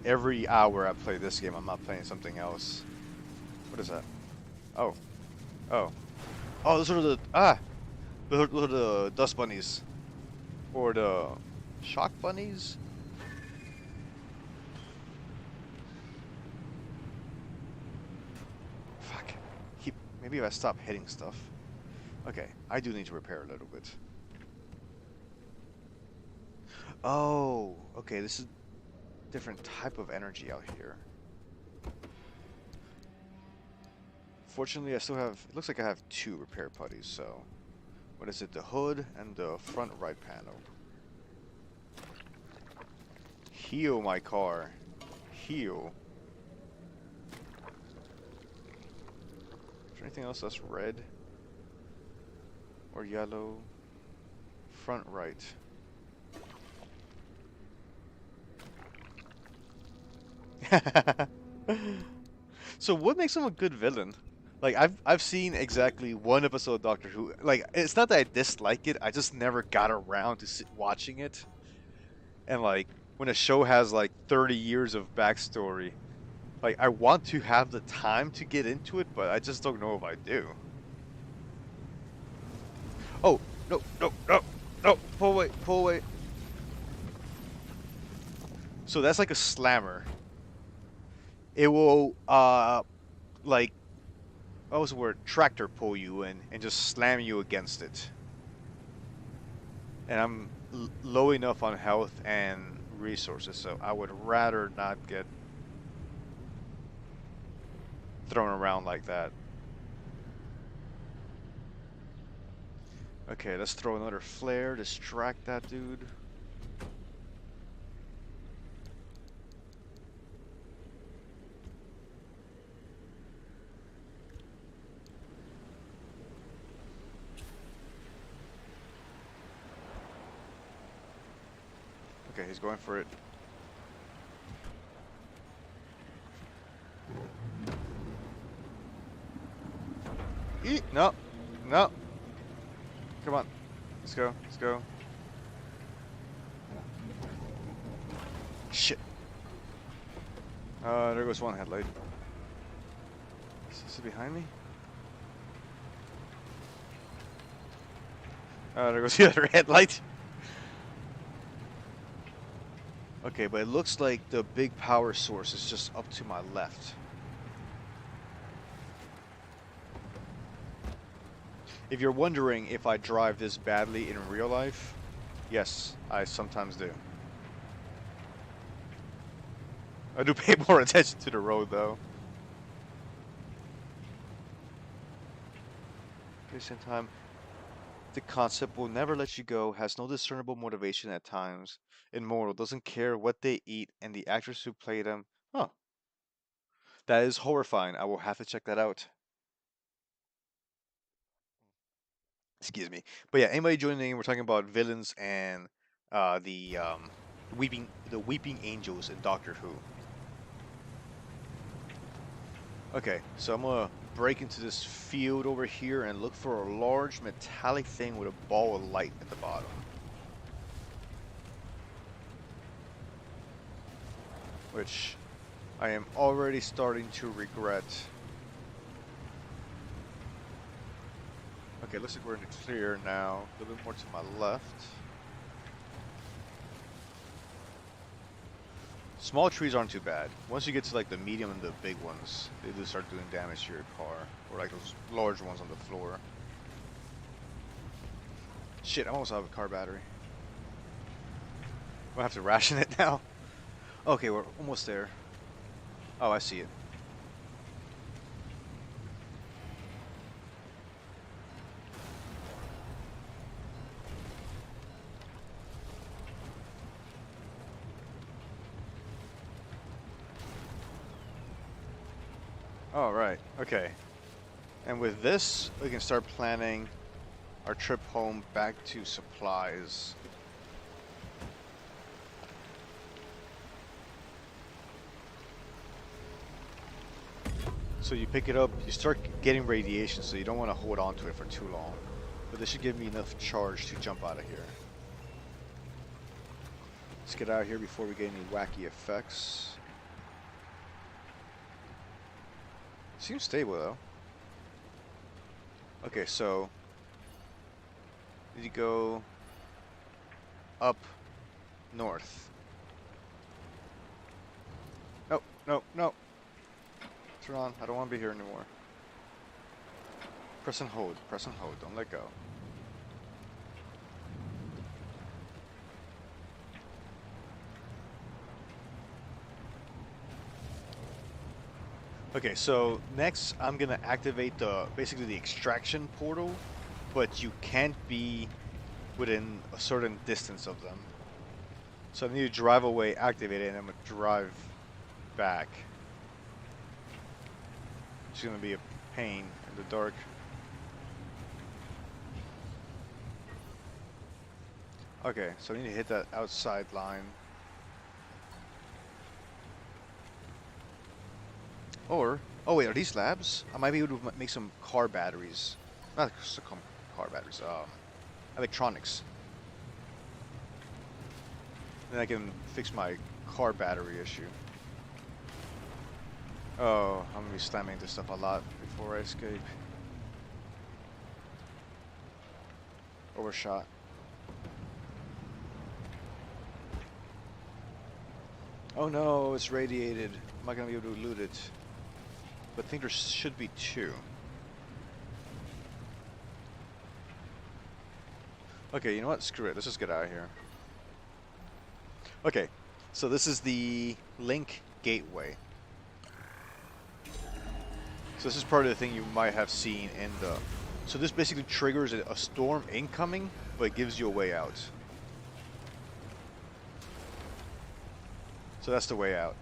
every hour I play this game, I'm not playing something else. What is that? Oh, oh, oh! Those are those are the dust bunnies, or the shock bunnies. Fuck. Maybe if I stop hitting stuff. Okay, I do need to repair a little bit. Oh, okay. This is a different type of energy out here. Fortunately, I still have. It looks like I have 2 repair putties. So, what is it? The hood and the front right panel. Heal my car. Heal. Is there Anything else that's red or yellow? Front right. So what makes him a good villain? Like I've seen exactly one episode of Doctor Who. Like it's not that I dislike it, I just never got around to watching it. And like when a show has like 30 years of backstory, like I want to have the time to get into it, but I just don't know if I do. Oh, no, no, no, no, pull away, pull away. So that's like a slammer. It will like what was the word? Tractor pull you in and just slam you against it. And I'm low enough on health and resources, so I would rather not get thrown around like that. Okay, let's throw another flare, distract that dude. Okay, he's going for it. Eat! No! No! Come on. Let's go. Let's go. Shit. There goes one headlight. Is it behind me? There goes the other headlight. Okay, but it looks like the big power source is just up to my left. If you're wondering if I drive this badly in real life, yes, I sometimes do. I do pay more attention to the road, though. Okay, same time. The concept will never let you go, has no discernible motivation at times. Immortal, doesn't care what they eat, and the actors who play them. Huh. That is horrifying. I will have to check that out. Excuse me. But yeah, anybody joining in, we're talking about villains and the weeping angels in Doctor Who. Okay, so I'm gonna break into this field over here and look for a large metallic thing with a ball of light at the bottom. Which I am already starting to regret. Okay, looks like we're in the clear now. A little bit more to my left. Small trees aren't too bad. Once you get to like the medium and the big ones, they do start doing damage to your car. Or like those large ones on the floor. Shit, I almost have a car battery. We'll have to ration it now. Okay, we're almost there. Oh, I see it. All right, okay. And with this, we can start planning our trip home back to supplies. So you pick it up, you start getting radiation, so you don't want to hold on to it for too long. But this should give me enough charge to jump out of here. Let's get out of here before we get any wacky effects. Seems stable though. Okay, so you go up north. No, no, no. Turn on. I don't want to be here anymore. Press and hold. Press and hold. Don't let go. Okay, so next I'm gonna activate basically the extraction portal, but you can't be within a certain distance of them. So I need to drive away, activate it, and I'm gonna drive back. It's gonna be a pain in the dark. Okay, so I need to hit that outside line. Or, oh wait, are these labs? I might be able to make some car batteries. Not car batteries, electronics. Then I can fix my car battery issue. Oh, I'm gonna be slamming this stuff a lot before I escape. Overshot. Oh no, it's radiated. I'm not gonna be able to loot it. But I think there should be two. Okay, you know what? Screw it. Let's just get out of here. Okay, so this is the Link Gateway. So this is part of the thing you might have seen in the... So this basically triggers a storm incoming, but it gives you a way out. So that's the way out.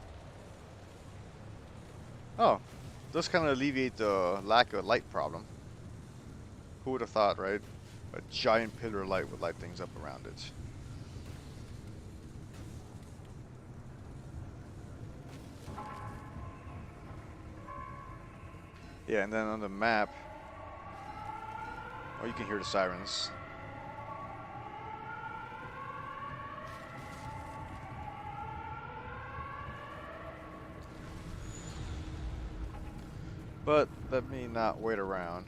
Oh, it does kind of alleviate the lack of light problem. Who would have thought, right? A giant pillar of light would light things up around it. Yeah, and then on the map, oh, you can hear the sirens. But let me not wait around.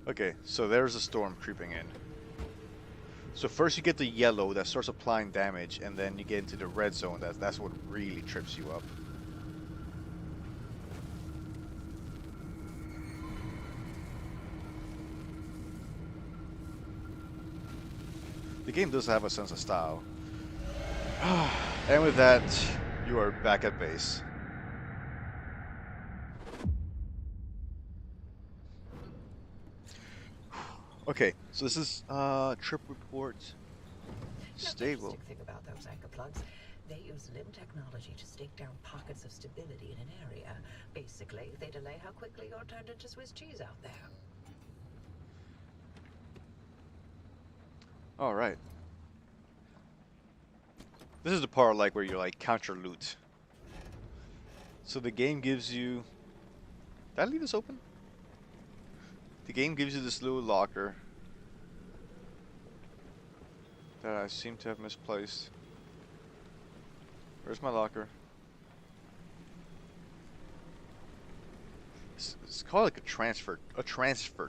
Okay, so there's a storm creeping in. So first you get the yellow that starts applying damage, and then you get into the red zone. That's what really trips you up. The game does have a sense of style. And with that, you are back at base. Okay, so this is trip report. Stable. The thing about those anchor plugs, they use limb technology to stake down pockets of stability in an area. Basically, they delay how quickly you're turned into Swiss cheese out there. All right. This is the part like where you like count your loot. So the game gives you. Did I leave this open? The game gives you this little locker that I seem to have misplaced. Where's my locker? It's called like a transfer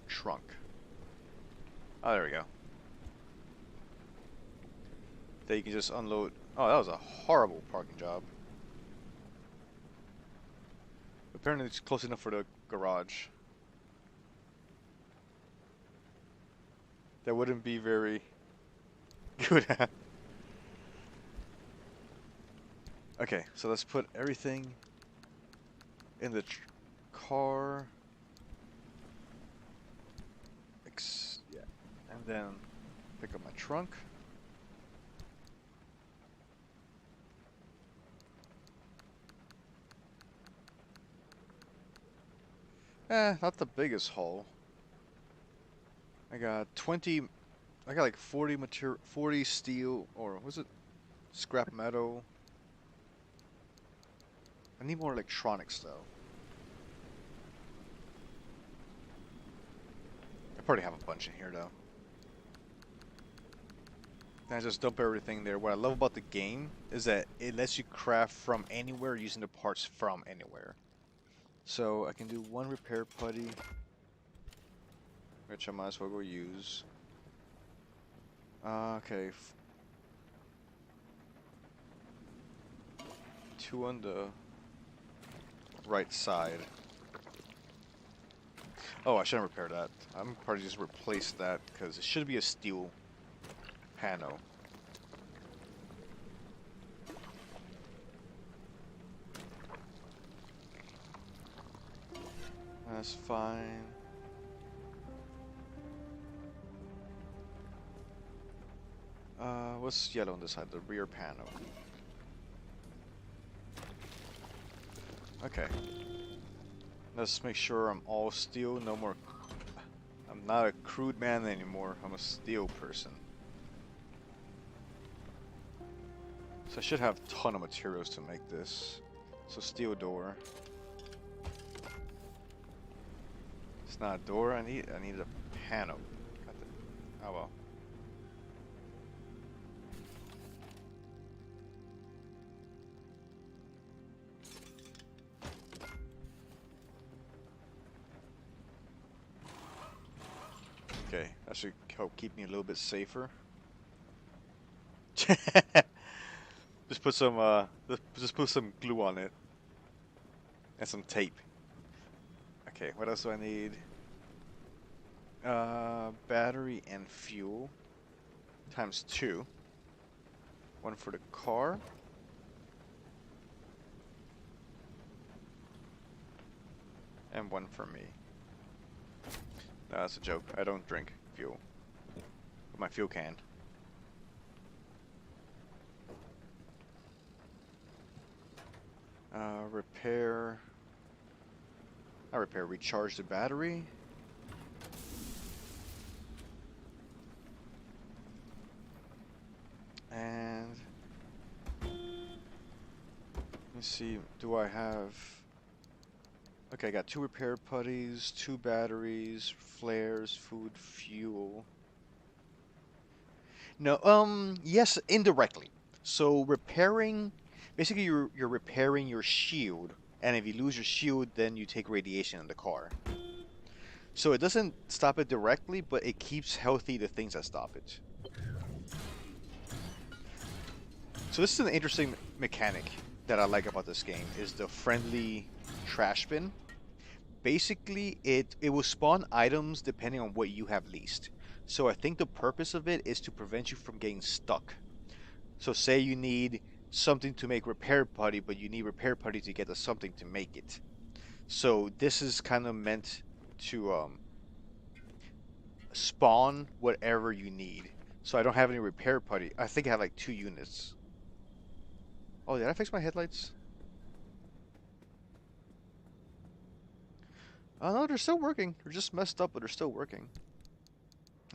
trunk. Oh, there we go. That you can just unload. Oh, that was a horrible parking job. Apparently it's close enough for the garage. That wouldn't be very good. Okay, so let's put everything in the car. Yeah, and then pick up my trunk. Not the biggest haul. I got 20. I got like 40 material, 40 steel, or was it scrap metal? I need more electronics though. I probably have a bunch in here though. And I just dump everything there. What I love about the game is that it lets you craft from anywhere using the parts from anywhere. So I can do one repair putty, which I might as well go use. Okay. Two on the right side. Oh, I shouldn't repair that. I'm probably just replace that because it should be a steel panel. That's fine. What's yellow on this side? The rear panel. Okay. Let's make sure I'm all steel. No more. I'm not a crude man anymore. I'm a steel person. So I should have a ton of materials to make this. So steel door. It's not a door. I need a panel. Oh well. Okay, that should help keep me a little bit safer. Just put some just put some glue on it and some tape. Okay, what else do I need? Battery and fuel times 2. One for the car. And one for me. No, that's a joke. I don't drink fuel. With my fuel can. Repair. Not repair, recharge the battery. And let me see, do I have... Okay, I got 2 repair putties, 2 batteries, flares, food, fuel. No, yes, indirectly. So repairing, basically you're repairing your shield, and if you lose your shield, then you take radiation in the car. So it doesn't stop it directly, but it keeps healthy the things that stop it. So this is an interesting mechanic that I like about this game, is the friendly trash bin. Basically, it will spawn items depending on what you have leased. So I think the purpose of it is to prevent you from getting stuck. So say you need something to make repair putty, but you need repair putty to get the something to make it. So this is kind of meant to spawn whatever you need. So I don't have any repair putty. I think I have like 2 units. Oh, did I fix my headlights? Oh no, they're still working. They're just messed up, but they're still working.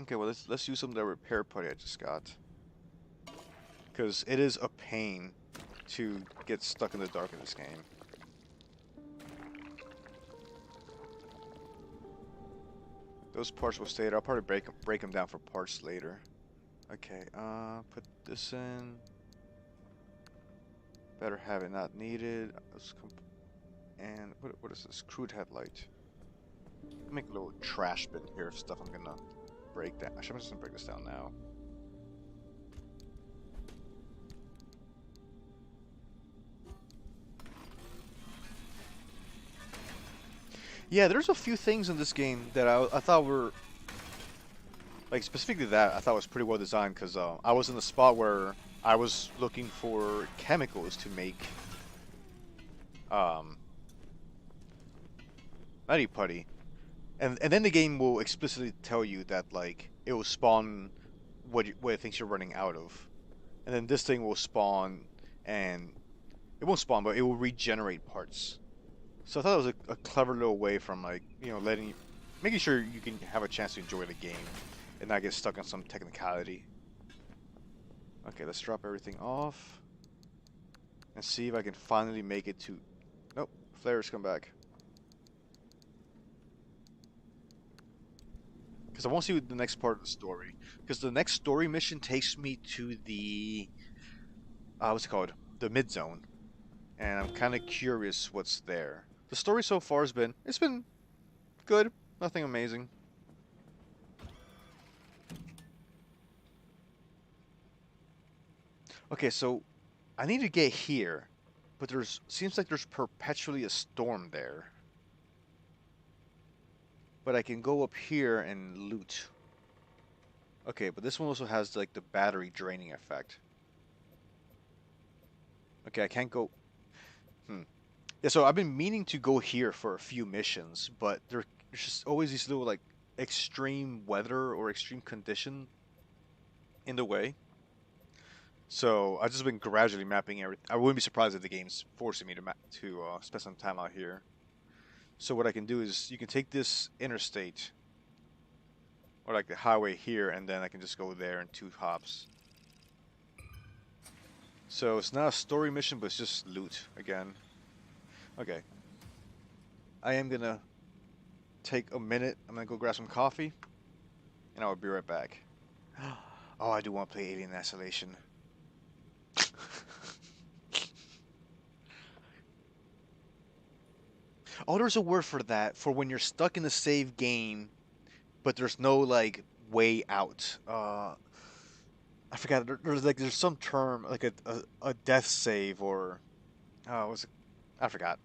Okay, well let's use some of the repair putty I just got. Because it is a pain to get stuck in the dark in this game. Those parts will stay there. I'll probably break them down for parts later. Okay, put this in. Better have it not needed. And what is this? Crude headlight. Make a little trash bin here of stuff I'm gonna break down. Actually, I'm just gonna break this down now. Yeah, there's a few things in this game that I thought were, like specifically that, I thought was pretty well designed, because I was in the spot where I was looking for chemicals to make um, nutty putty. And then the game will explicitly tell you that like it will spawn what it thinks you're running out of. And then this thing will spawn, and it won't spawn, but it will regenerate parts. So I thought it was a clever little way from like, making sure you can have a chance to enjoy the game and not get stuck on some technicality. Okay, let's drop everything off and see if I can finally make it to... Nope, flares come back. Because I won't see the next part of the story. Because the next story mission takes me to the... what's it called? The mid-zone. And I'm kind of curious what's there. The story so far has been... It's been good. Nothing amazing. Okay, so I need to get here, but seems like there's perpetually a storm there. But I can go up here and loot. Okay, but this one also has like the battery draining effect. Okay, I can't go. Yeah, so I've been meaning to go here for a few missions, but there's just always these little like extreme weather or extreme condition in the way. So I've just been gradually mapping everything. I wouldn't be surprised if the game's forcing me to spend some time out here. So what I can do is you can take this interstate or like the highway here, and then I can just go there in 2 hops. So it's not a story mission, but it's just loot again. Okay, I am gonna take a minute. I'm gonna go grab some coffee, and I'll be right back. Oh, I do want to play Alien Isolation. Oh, there's a word for that, for when you're stuck in the save game, but there's no like way out. I forgot. There's some term like a death save or was it? I forgot.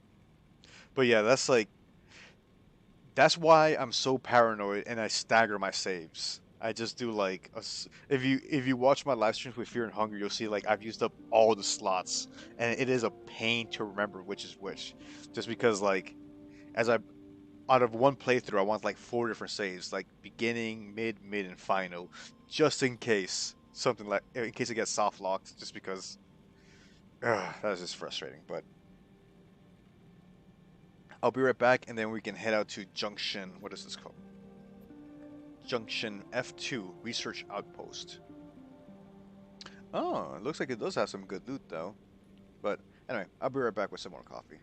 But yeah, that's why I'm so paranoid and I stagger my saves. I just do like if you watch my live streams with Fear and Hunger, you'll see like I've used up all the slots, and it is a pain to remember which is which. Just because like as I out of one playthrough, I want like 4 different saves, like beginning, mid, and final, just in case something like in case it gets soft locked. Just because that is just frustrating. But I'll be right back, and then we can head out to Junction. What is this called? Junction F2 Research Outpost. Oh, it looks like it does have some good loot though. But anyway, I'll be right back with some more coffee.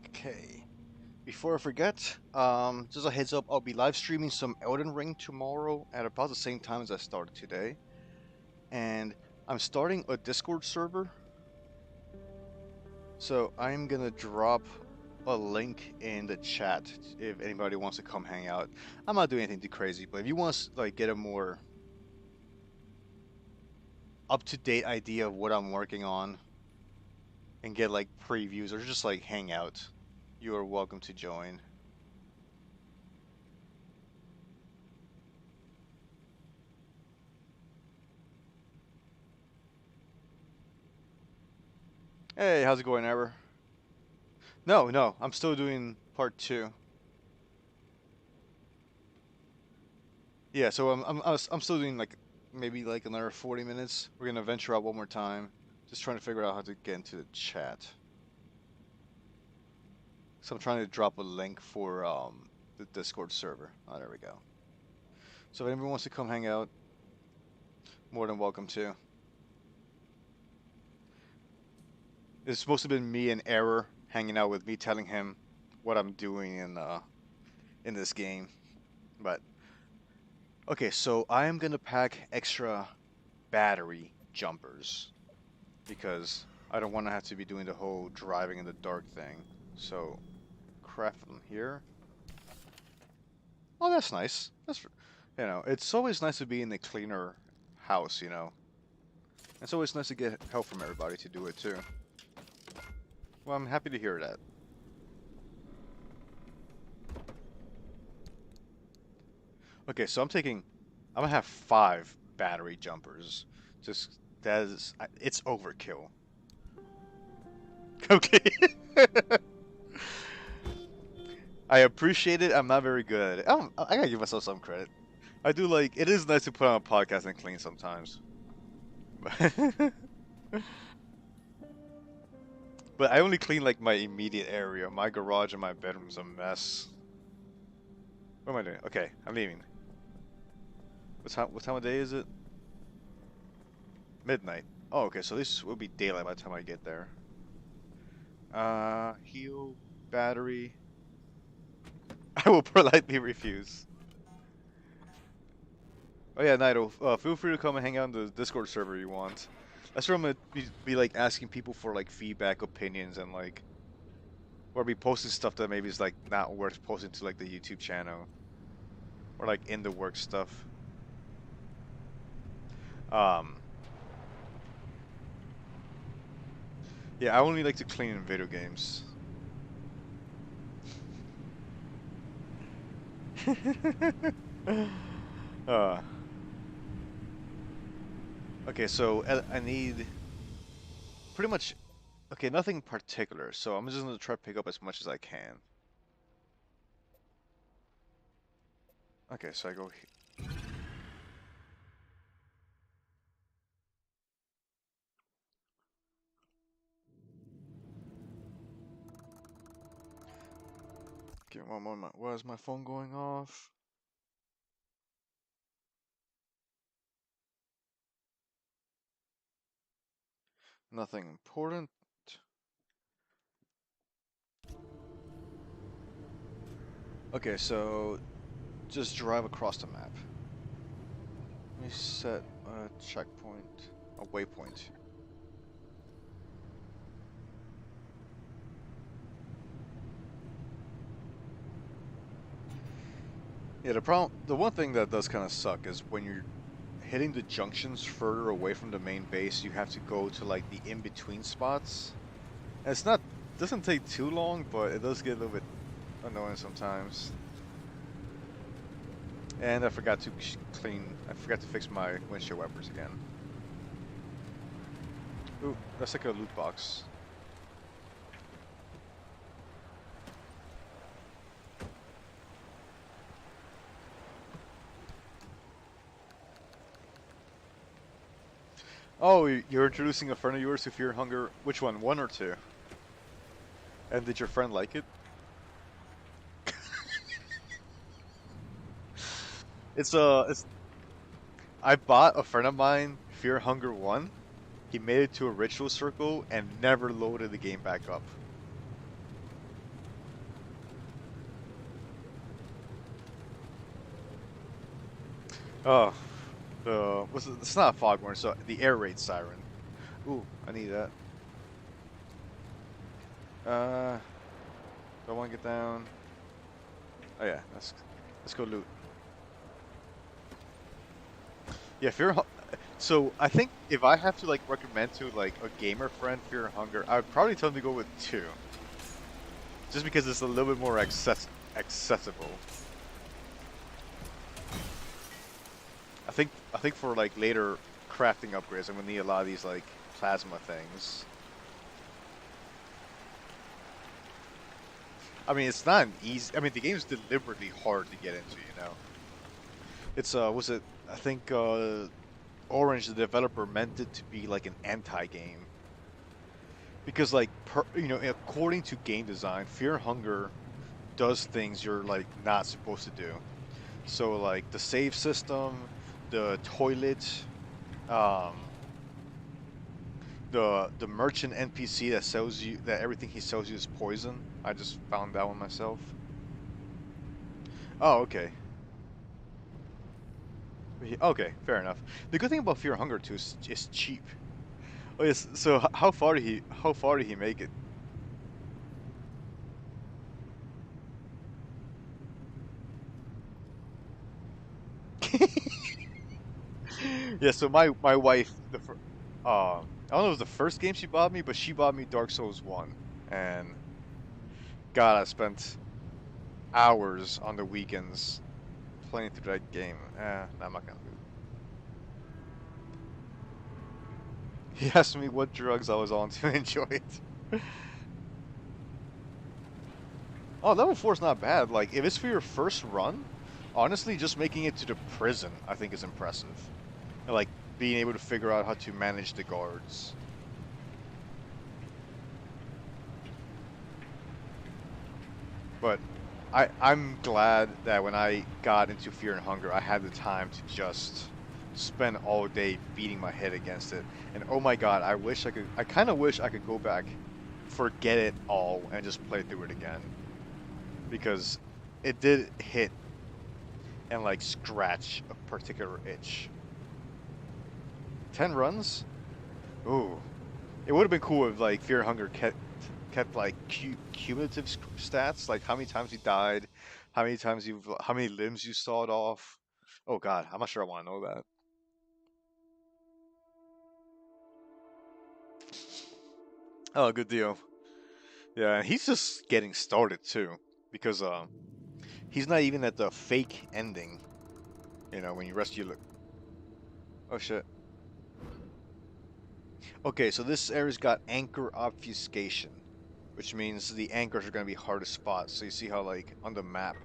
Okay. Before I forget, just a heads up, I'll be live streaming some Elden Ring tomorrow at about the same time as I started today. And I'm starting a Discord server, so I'm gonna drop a link in the chat if anybody wants to come hang out. I'm not doing anything too crazy, but if you want to like get a more up-to-date idea of what I'm working on and get like previews or just like hang out, you are welcome to join. Hey, how's it going, Ever? No, I'm still doing part 2. Yeah, so I'm still doing like maybe like another 40 minutes. We're gonna venture out one more time. Just trying to figure out how to get into the chat. So I'm trying to drop a link for the Discord server. Oh, there we go. So if anyone wants to come hang out, more than welcome to. It's supposed to have been me and Error hanging out with me, telling him what I'm doing in this game. But okay, so I am gonna pack extra battery jumpers because I don't want to have to be doing the whole driving in the dark thing. So craft them here. that's nice. It's always nice to be in a cleaner house. It's always nice to get help from everybody to do it too. Well, I'm happy to hear that. Okay, so I'm gonna have 5 battery jumpers. Just it's overkill. Okay. I appreciate it. I'm not very good at it. I gotta give myself some credit. I do like it is nice to put on a podcast and clean sometimes. But I only clean like my immediate area. My garage and my bedroom's a mess. What am I doing? Okay, I'm leaving. What time of day is it? Midnight. Oh, okay, so this will be daylight by the time I get there. Heal, battery. I will politely refuse. Oh yeah, Naito, feel free to come and hang out on the Discord server you want. That's where I'm gonna be like asking people for like feedback, opinions, and like, or be posting stuff that maybe is like not worth posting to like the YouTube channel, or like in the work stuff. Um, yeah, I only like to clean in video games. uh, okay, so I need pretty much, okay, nothing particular. So I'm just gonna try to pick up as much as I can. Okay, so I go. Okay, one moment. Why is my phone going off? Nothing important. Okay, so just drive across the map. Let me set a checkpoint, a waypoint. Yeah, the one thing that does kind of suck is when you're hitting the junctions further away from the main base, you have to go to like the in-between spots. And doesn't take too long, but it does get a little bit annoying sometimes. And I forgot to fix my windshield wipers again. Ooh, that's like a loot box. Oh, you're introducing a friend of yours to Fear and Hunger. Which one? One or two? And did your friend like it? It's I bought a friend of mine Fear Hunger 1. He made it to a ritual circle and never loaded the game back up. Oh, it's not a foghorn, so the air raid siren. Ooh, I need that. Do I want to get down? Oh yeah, let's go loot. Yeah, so I think if I have to like recommend to like a gamer friend Fear and Hunger, I would probably tell them to go with 2. Just because it's a little bit more accessible. I think for like later crafting upgrades, I'm gonna need a lot of these like plasma things. I mean, it's not an easy. I mean, the game's deliberately hard to get into. It's was it? I think Orange, the developer, meant it to be like an anti-game because like according to game design, Fear and Hunger does things you're like not supposed to do. So like the save system, the toilet, um, the merchant NPC that everything he sells you is poison. I just found that one myself. Oh, okay. Okay, fair enough. The good thing about Fear and Hunger 2 is cheap. Oh yes. So how far did he make it? Yeah, so my wife, I don't know if it was the first game she bought me, but she bought me Dark Souls 1. And God, I spent hours on the weekends playing through that game. I'm not gonna do. He asked me what drugs I was on to enjoy it. Oh, level 4 is not bad. Like, if it's for your first run, honestly, just making it to the prison, I think is impressive. And, like, being able to figure out how to manage the guards. But I'm glad that when I got into Fear and Hunger, I had the time to just spend all day beating my head against it. And oh my God, I kind of wish I could go back, forget it all, and just play through it again. Because it did hit and like scratch a particular itch. 10 runs? Ooh. It would have been cool if like Fear and Hunger kept like cumulative stats, like how many times you died, how many limbs you sawed off. Oh God, I'm not sure I want to know that. Oh, good deal. Yeah, and he's just getting started too, because he's not even at the fake ending. You know, when you rescue. Oh shit. Okay, so this area's got anchor obfuscation, which means the anchors are gonna be hard to spot. So you see how like on the map,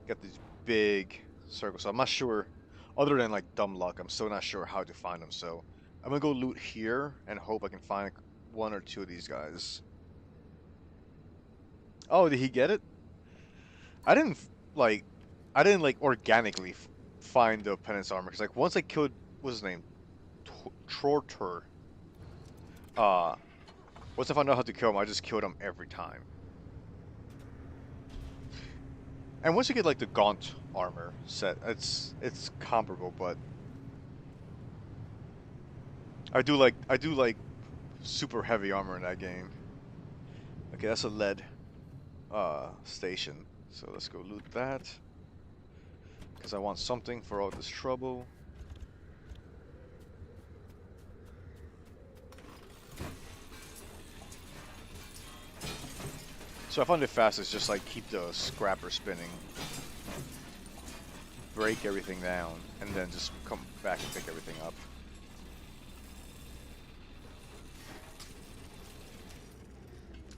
got these big circles. So I'm not sure, other than like dumb luck, I'm still not sure how to find them. So I'm gonna go loot here and hope I can find one or two of these guys. Oh, did he get it? I didn't like, I didn't like organically find the penance armor because like once I killed, what's his name, Trorter. Uh, once I found out how to kill him, I just killed him every time. And once you get like the Gaunt armor set, it's comparable, but I do like super heavy armor in that game. Okay, that's a lead station. So let's go loot that because I want something for all this trouble. So I found it fastest just like keep the scrapper spinning, break everything down, and then just come back and pick everything up.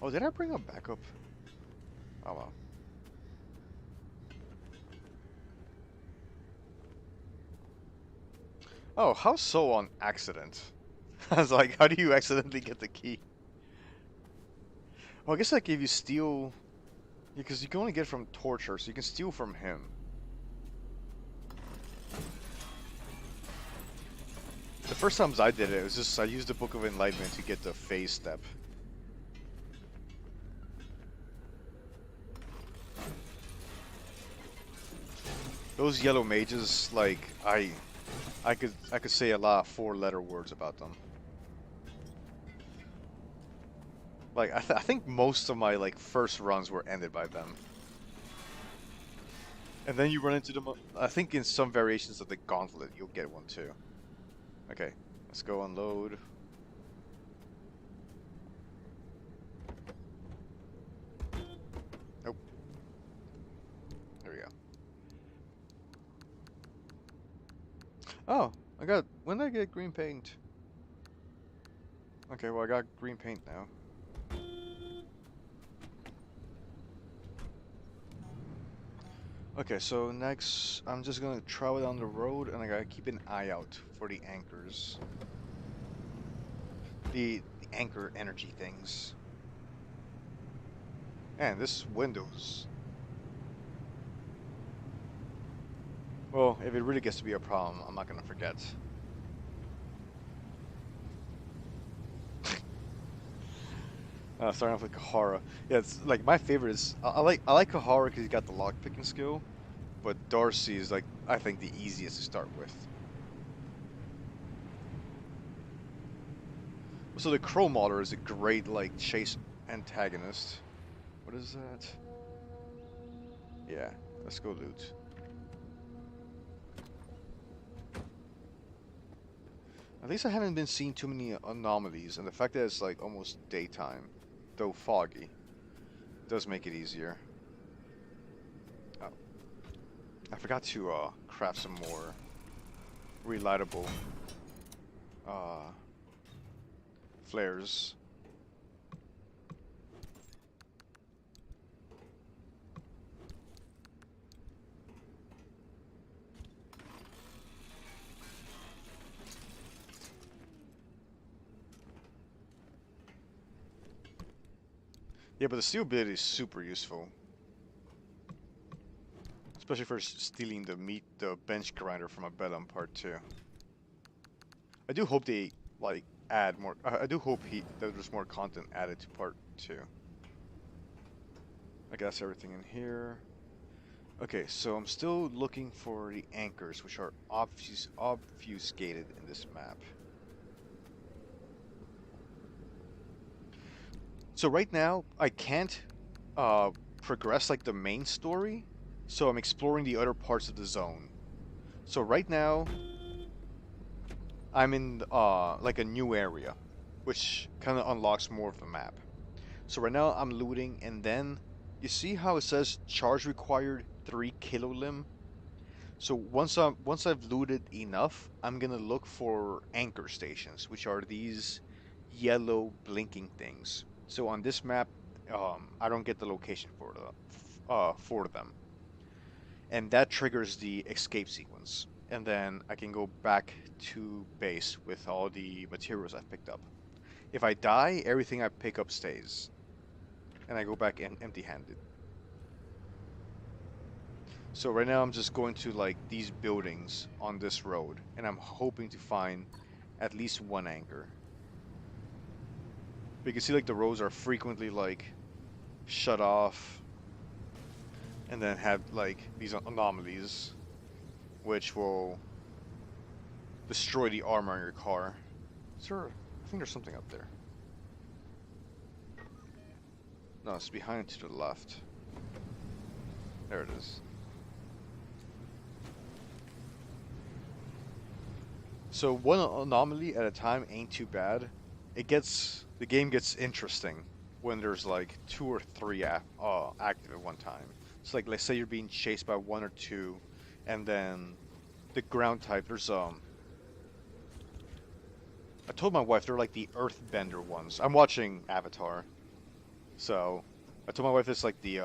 Oh, did I bring up backup? Oh well. Oh, how so on accident? I was like, how do you accidentally get the key? Oh, I guess like if you steal, because you can only get from Torture, so you can steal from him. The first times I did it, it was just I used the Book of Enlightenment to get the phase step. Those yellow mages, like I could say a lot of four-letter words about them. Like I think most of my like first runs were ended by them. And then you run into them. I think in some variations of the gauntlet, you'll get one too. Okay, let's go unload. Nope. There we go. Oh, I got. When did I get green paint? Okay, well I got green paint now. Okay, so next I'm just gonna travel down the road and I gotta keep an eye out for the anchors. The anchor energy things. And this Windows. Well, if it really gets to be a problem, I'm not gonna forget. Starting off with Kahara. Yeah, it's like my favorite is I like Kahara because he's got the lock picking skill, but Darcy is like I think the easiest to start with. So the Crow Mauler is a great like chase antagonist. What is that? Yeah, let's go loot. At least I haven't been seeing too many anomalies, and the fact that it's like almost daytime, though foggy, does make it easier. Oh, I forgot to craft some more relightable uh, flares. Yeah, but the steel ability is super useful, especially for stealing the bench grinder from a Bellum Part 2. I do hope they like add more. I do hope that there's more content added to Part 2. I guess everything in here. Okay, so I'm still looking for the anchors, which are obfuscated in this map. So right now, I can't uh, progress like the main story, so I'm exploring the other parts of the zone. So right now, I'm in like a new area, which kind of unlocks more of the map. So right now I'm looting, and then you see how it says charge required 3 kilolim? So once I've looted enough, I'm gonna look for anchor stations, which are these yellow blinking things. So on this map, I don't get the location for them, and that triggers the escape sequence. And then I can go back to base with all the materials I've picked up. If I die, everything I pick up stays, and I go back empty-handed. So right now I'm just going to like these buildings on this road, and I'm hoping to find at least one anchor. But you can see like the roads are frequently like shut off, and then have like these anomalies, which will destroy the armor on your car. Sir, I think there's something up there. No, it's behind to the left. There it is. So one anomaly at a time ain't too bad. The game gets interesting when there's like 2 or 3 active at one time. So like let's say you're being chased by 1 or 2, and then the ground type I told my wife they're like the earthbender ones. I'm watching Avatar, so I told my wife it's like the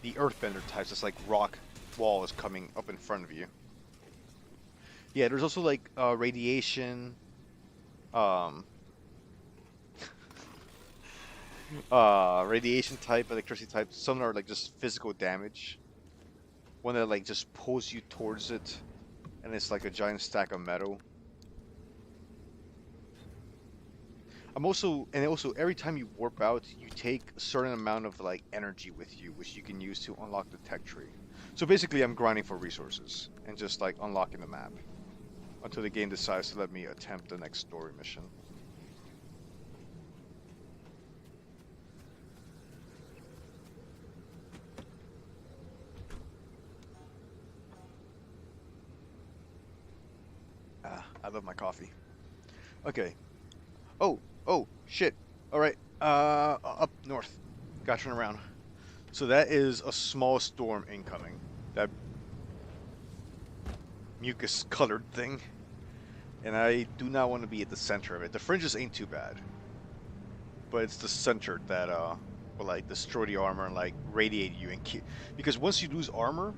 earthbender types. It's like rock wall is coming up in front of you. Yeah, there's also like radiation, um, radiation type, electricity type. Some are like just physical damage. One that like just pulls you towards it, and it's like a giant stack of metal. Also every time you warp out, you take a certain amount of like energy with you, which you can use to unlock the tech tree. So basically, I'm grinding for resources and just like unlocking the map until the game decides to let me attempt the next story mission. Ah, I love my coffee. Okay. Oh, oh, shit. All right. Up north. Gotta turn around. So that is a small storm incoming. That mucus-colored thing. And I do not want to be at the center of it. The fringes ain't too bad, but it's the center that will like destroy the armor and like radiate you and because once you lose armor,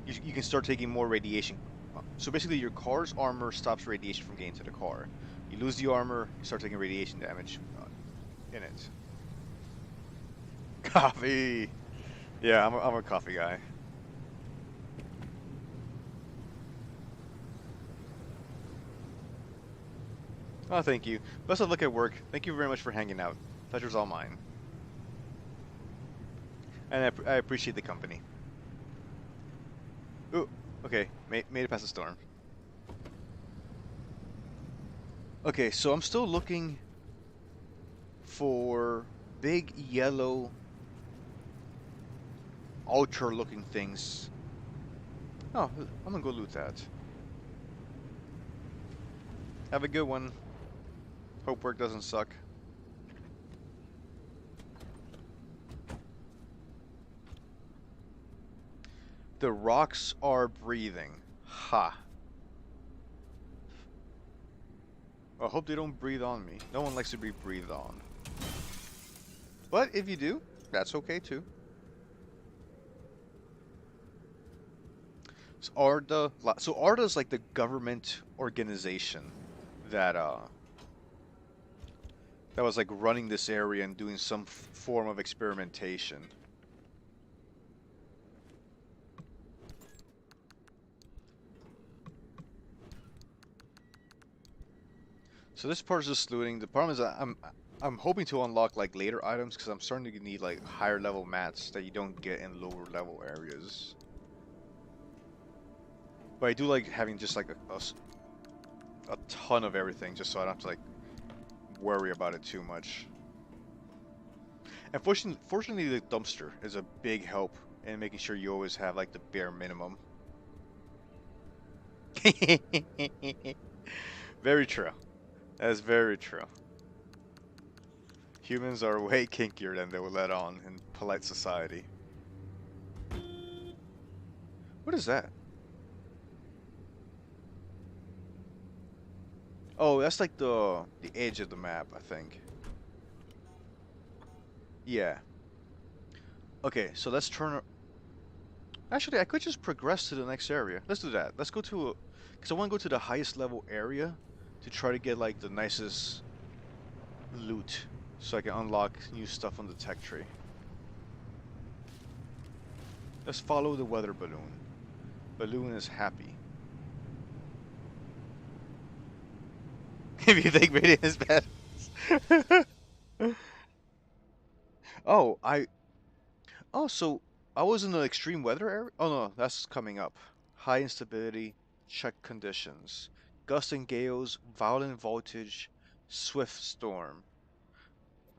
you can start taking more radiation. So basically, your car's armor stops radiation from getting to the car. You lose the armor, you start taking radiation damage in it. Coffee. Yeah, I'm a coffee guy. Oh, thank you. Best of luck at work. Thank you very much for hanging out. Pleasure's all mine. And I appreciate the company. Ooh, okay. Made it past the storm. Okay, so I'm still looking for big yellow ultra looking things. Oh, I'm gonna go loot that. Have a good one. Hope work doesn't suck. The rocks are breathing. Ha. I hope they don't breathe on me. No one likes to be breathed on. But if you do, that's okay too. So ARDA is like the government organization that that was like running this area and doing some form of experimentation. So this part is just looting. The problem is I'm hoping to unlock like later items because I'm starting to need like higher level mats that you don't get in lower level areas. But I do like having just like a ton of everything just so I don't have to like worry about it too much. And fortunately the dumpster is a big help in making sure you always have like the bare minimum. Very true. That is very true. Humans are way kinkier than they will let on in polite society. What is that? Oh, that's like the edge of the map, I think. Yeah. Okay, so let's turn. Actually, I could just progress to the next area. Let's do that. Let's go to because I want to go to the highest level area to try to get like the nicest loot, so I can unlock new stuff on the tech tree. Let's follow the weather balloon. Balloon is happy. If you think rating is bad. Oh, so I was in the extreme weather area. Oh no, that's coming up. High instability, check conditions. Gusting gales, violent voltage, swift storm.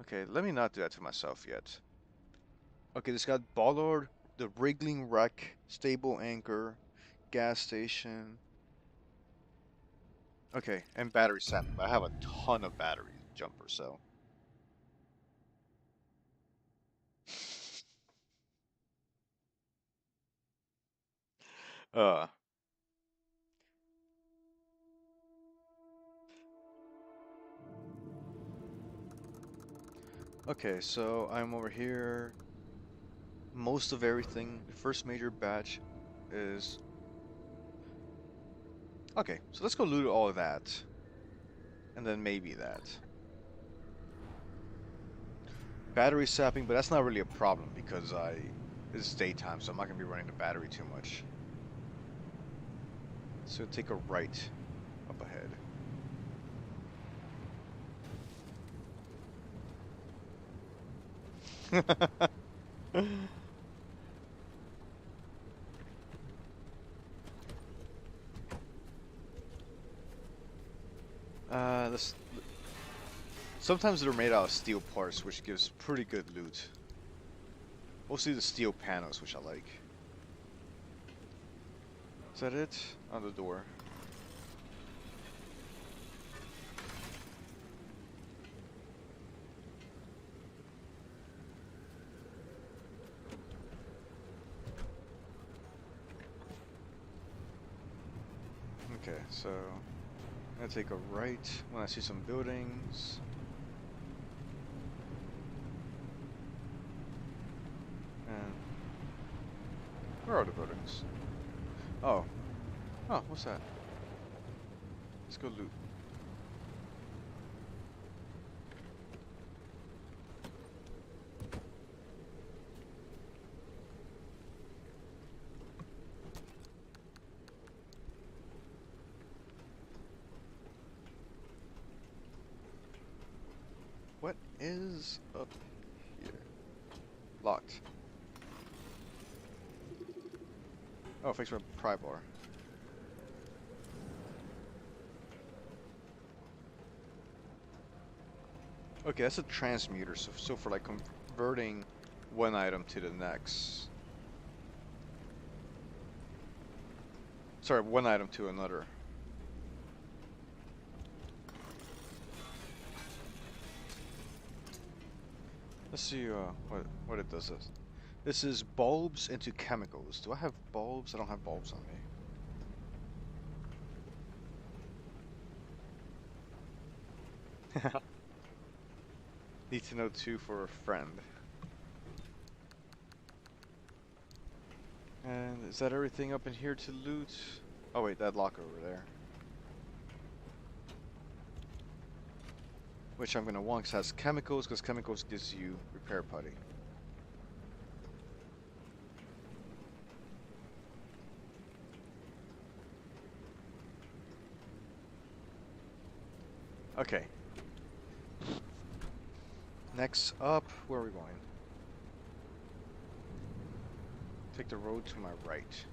Okay, let me not do that to myself yet. Okay, this got bollard, the wriggling wreck, stable anchor, gas station. Okay, and battery sapping. But I have a ton of battery jumper, so. Uh, okay, so I'm over here. Most of everything. The first major batch is. Okay, so let's go loot all of that. And then maybe that. Battery sapping, but that's not really a problem because it's daytime, so I'm not gonna be running the battery too much. So take a right up ahead. This sometimes they're made out of steel parts, which gives pretty good loot. Mostly the steel panels, which I like. Is that it? On the door. Okay, so I'm gonna take a right when I see some buildings. And where are the buildings? Oh. Oh, what's that? Let's go loot. What is up here? Locked. Oh, fix my pry bar. Okay, that's a transmuter, so for like converting one item to the next. Sorry, one item to another. Let's see what it does. This is bulbs into chemicals. Do I have bulbs? I don't have bulbs on me. Need to know two for a friend. And is that everything up in here to loot? Oh wait, that locker over there. Which I'm gonna want 'cause it has chemicals, because chemicals gives you repair putty. Okay. Next up, where are we going? Take the road to my right.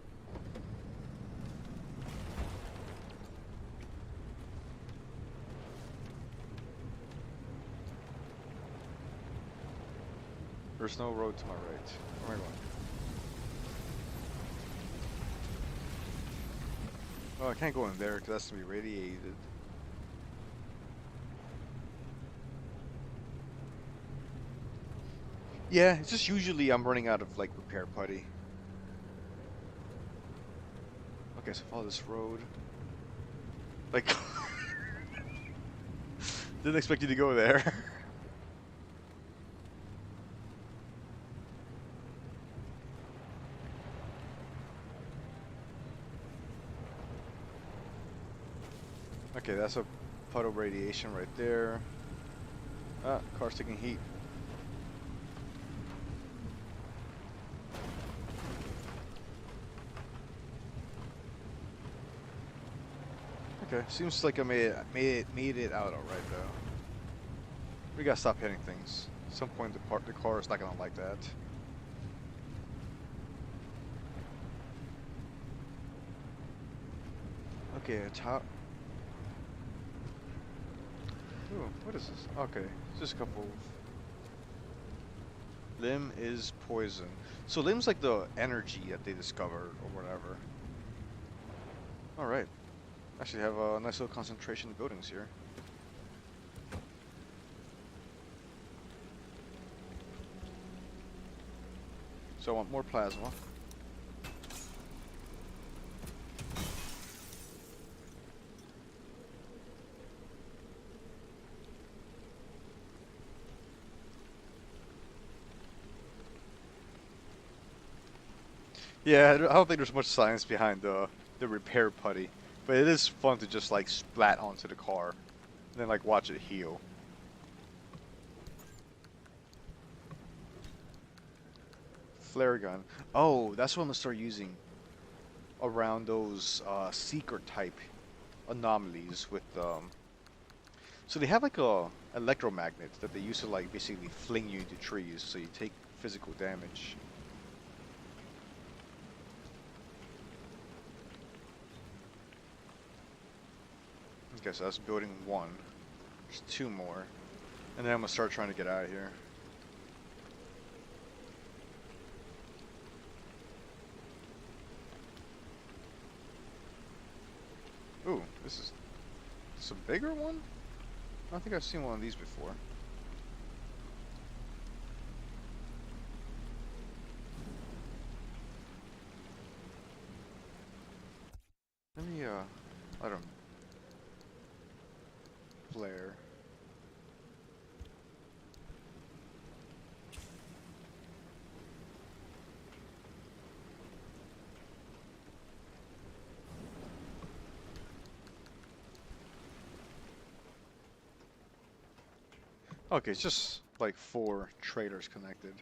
There's no road to my right. Where am I going? Oh, I can't go in there because that's gonna be radiated. Yeah, it's just usually I'm running out of like repair putty. Okay, so follow this road. Like, didn't expect you to go there. Okay, that's a puddle radiation right there. Ah, car's taking heat. Okay, seems like I made it out alright though. We gotta stop hitting things. At some point the car is not gonna like that. Okay, top. Ooh, what is this? Okay, it's just a couple. Limb is poison. So lim's like the energy that they discovered or whatever. Alright. Actually have a nice little concentration of buildings here. So I want more plasma. Yeah, I don't think there's much science behind the repair putty, but it is fun to just like splat onto the car, and then like watch it heal. Flare gun. Oh, that's what I'm gonna start using around those seeker type anomalies with So they have like a electromagnet that they use to like basically fling you into trees, so you take physical damage. Okay, so that's building one. There's two more. And then I'm gonna start trying to get out of here. Ooh, this is a bigger one? I don't think I've seen one of these before. Let me I don't flare. Okay, it's just like 4 traders connected.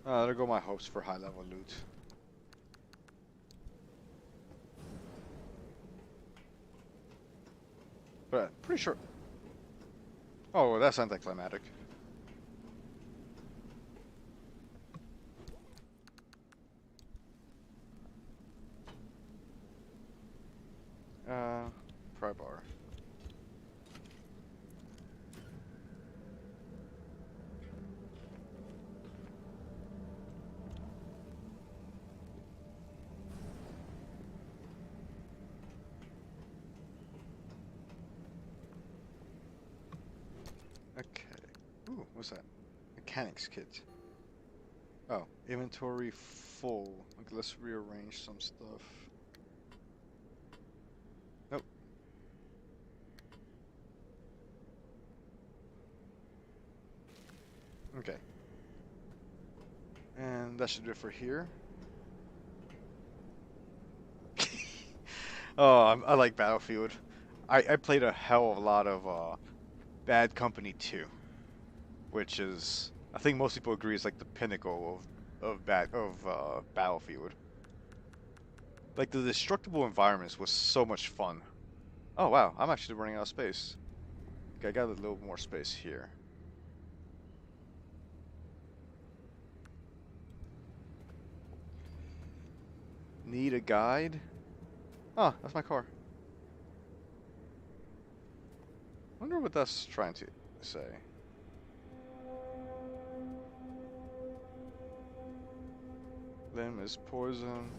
There go my hopes for high level loot. But pretty sure. Oh, well, that's anticlimactic. Pry bar. Okay. What's that? Mechanics kit. Oh, inventory full. Okay, let's rearrange some stuff. Nope. Okay. And that should do it for here. Oh, I like Battlefield. I played a hell of a lot of Bad Company 2, which is I think most people agree is like the pinnacle of Battlefield. Like the destructible environments was so much fun. Oh wow, I'm actually running out of space. Okay, I got a little more space here. Need a guide? Oh, that's my car. Wonder what that's trying to say. Limb is poison.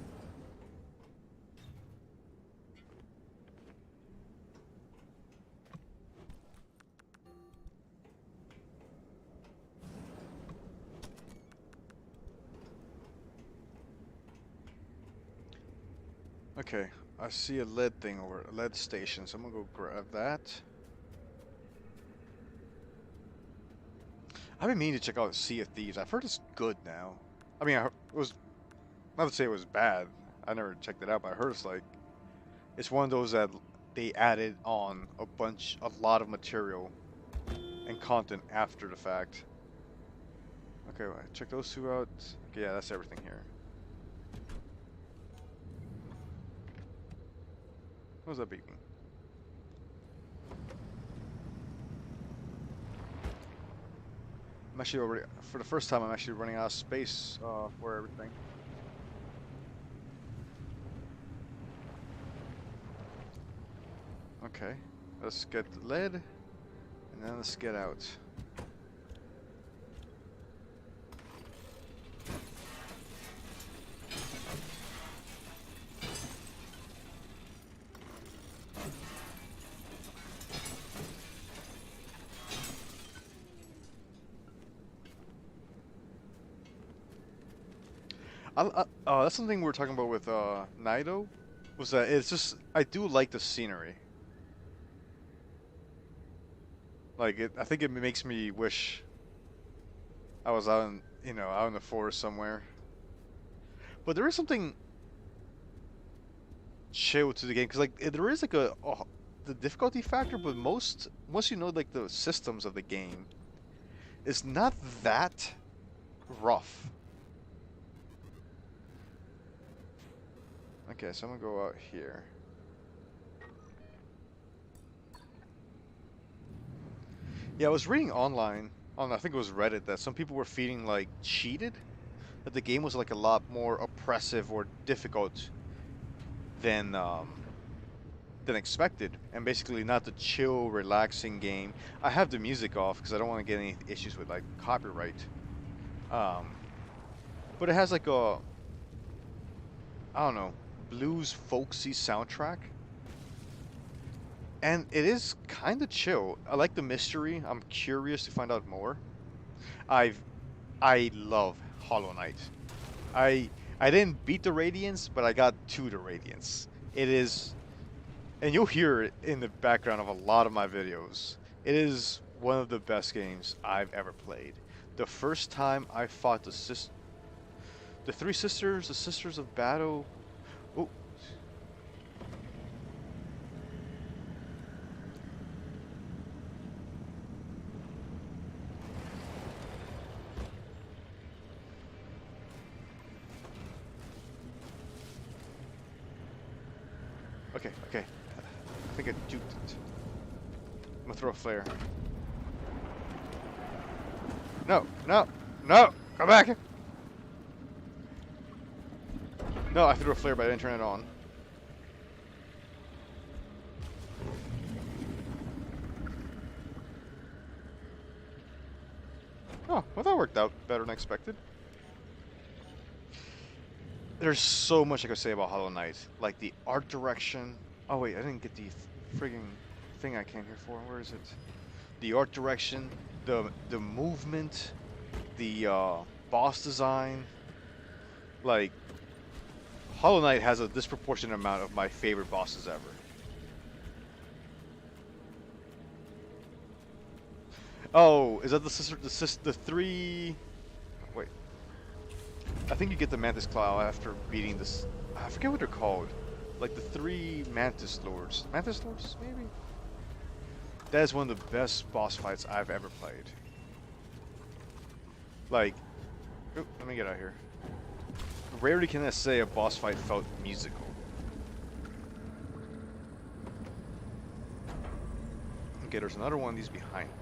Okay, I see a lead thing over a lead station, so I'm gonna go grab that. I've been meaning to check out Sea of Thieves. I've heard it's good now. I mean, it was not to say it was bad. I never checked it out, but I heard it's one of those that they added on a lot of material and content after the fact. Okay, well, check those two out. Okay, yeah, that's everything here. What was that beeping? I'm actually already, for the first time, I'm actually running out of space for everything. Okay, let's get the lead, and then let's get out. That's something we were talking about with Nido, was that it's just, I do like the scenery. Like, I think it makes me wish I was out in, out in the forest somewhere. But there is something chill to the game, because, like, there is, like, the difficulty factor, but once you know, like, the systems of the game, it's not that rough. Okay, so I'm gonna go out here. Yeah, I was reading online on I think it was Reddit that some people were feeling like cheated, that the game was like a lot more oppressive or difficult than than expected, and basically not the chill, relaxing game. I have the music off because I don't want to get any issues with like copyright. Um, but it has like a I don't know blues folksy soundtrack, and it is kind of chill. I like the mystery. I'm curious to find out more. I've I love Hollow Knight. I I didn't beat the Radiance, but I got to the Radiance. It is, and you'll hear it in the background of a lot of my videos. It is one of the best games I've ever played. The first time I fought the three sisters, the sisters of battle. Oh, okay, okay. I think I juked it. I'm gonna throw a flare. No, no, no! Come back! No, I threw a flare, but I didn't turn it on. Oh, well that worked out better than expected. There's so much I could say about Hollow Knight. Like the art direction. Oh wait, I didn't get the frigging thing I came here for. Where is it? The art direction, the movement, the boss design, like Hollow Knight has a disproportionate amount of my favorite bosses ever. Oh, is that the three? Wait, I think you get the Mantis Claw after beating this. I forget what they're called. Like the three Mantis Lords. Mantis Lords, maybe. That is one of the best boss fights I've ever played. Like, oop, let me get out of here. Rarely can I say a boss fight felt musical. Okay, there's another one of these behind me.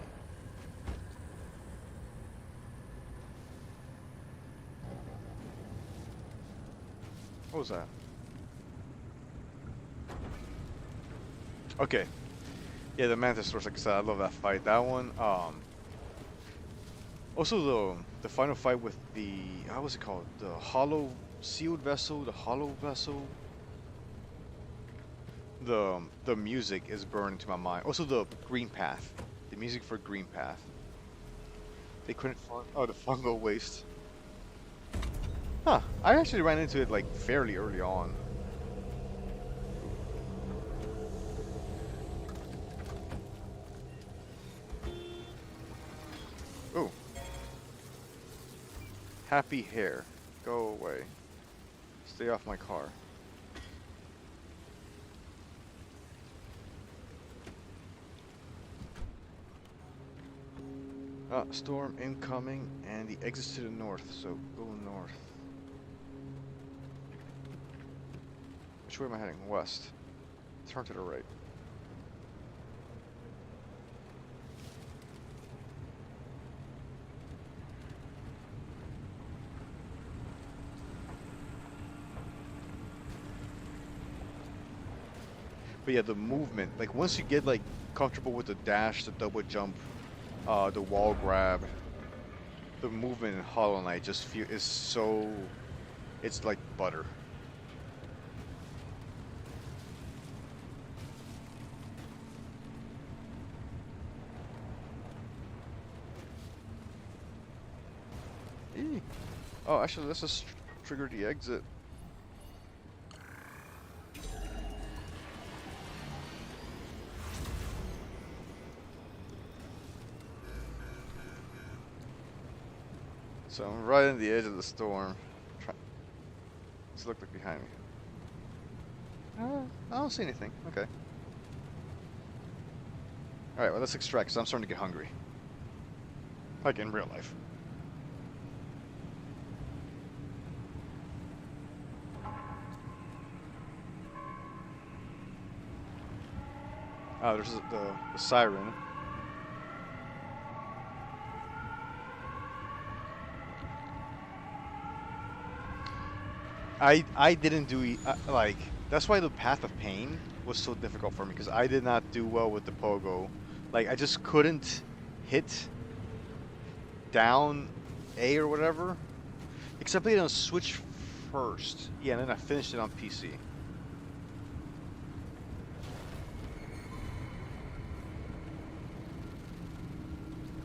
What was that? Okay. Yeah, the Mantis Lords, like I said, I love that fight. That one, also the final fight with the, how was it called? The hollow sealed vessel, the hollow vessel. The music is burned into my mind. Also the Green Path. The music for Green Path. They couldn't find, oh, the fungal waste. Huh, I actually ran into it like fairly early on. Oh, happy hair. Go away. Stay off my car. Storm incoming, and the exit's to the north, so go north. Which way am I heading? West. Turn to the right. But yeah, the movement, like once you get like comfortable with the dash, the double jump, the wall grab, the movement in Hollow Knight just is so, it's like butter. Eee. Oh, actually, let's just trigger the exit. So I'm right on the edge of the storm. Let's look behind me. I don't see anything. Okay. Alright, well, let's extract, because I'm starting to get hungry. Like in real life. Oh, there's the siren. I didn't do like that's why the Path of Pain was so difficult for me because I did not do well with the pogo. Like I just couldn't hit down A or whatever. Except I played on Switch first. Yeah, and then I finished it on PC.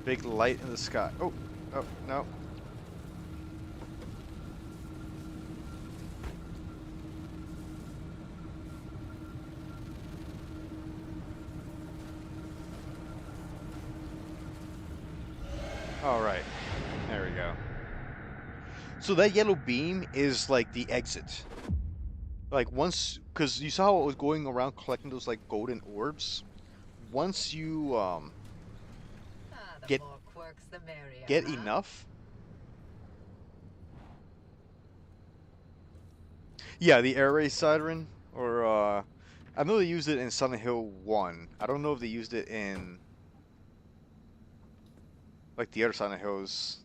Big light in the sky. Oh, oh no. All right, there we go. So that yellow beam is like the exit. Like once, because you saw how it was going around collecting those like golden orbs. Once you The get more quirks, the merrier, get huh? enough. Yeah, the air raid siren, or I know they used it in Silent Hill 1. I don't know if they used it in like the other Silent Hills.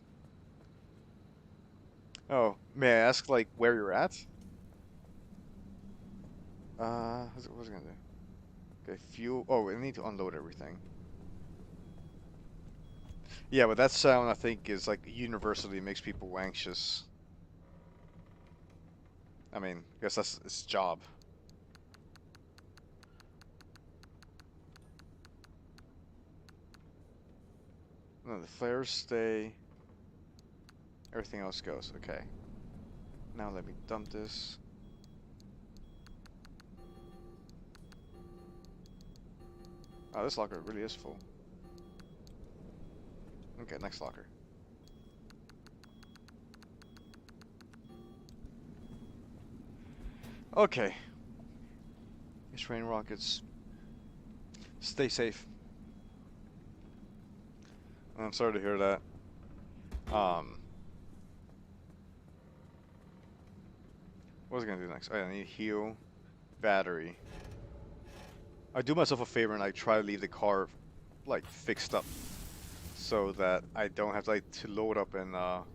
Oh, may I ask like where you're at? What's it gonna do? Okay, fuel. Oh, we need to unload everything. Yeah, but that sound I think is like universally makes people anxious. I mean, I guess that's its job. No, the flares stay. Everything else goes. Okay. Now let me dump this. Oh, this locker really is full. Okay, next locker. Okay. These rain rockets. Stay safe. I'm sorry to hear that. What was I gonna do next? Oh, yeah, I need heal, battery. I do myself a favor and I try to leave the car like fixed up so that I don't have to load up and have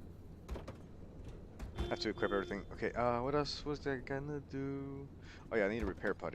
to equip everything. Okay, what else was I gonna do? Oh yeah, I need a repair putty.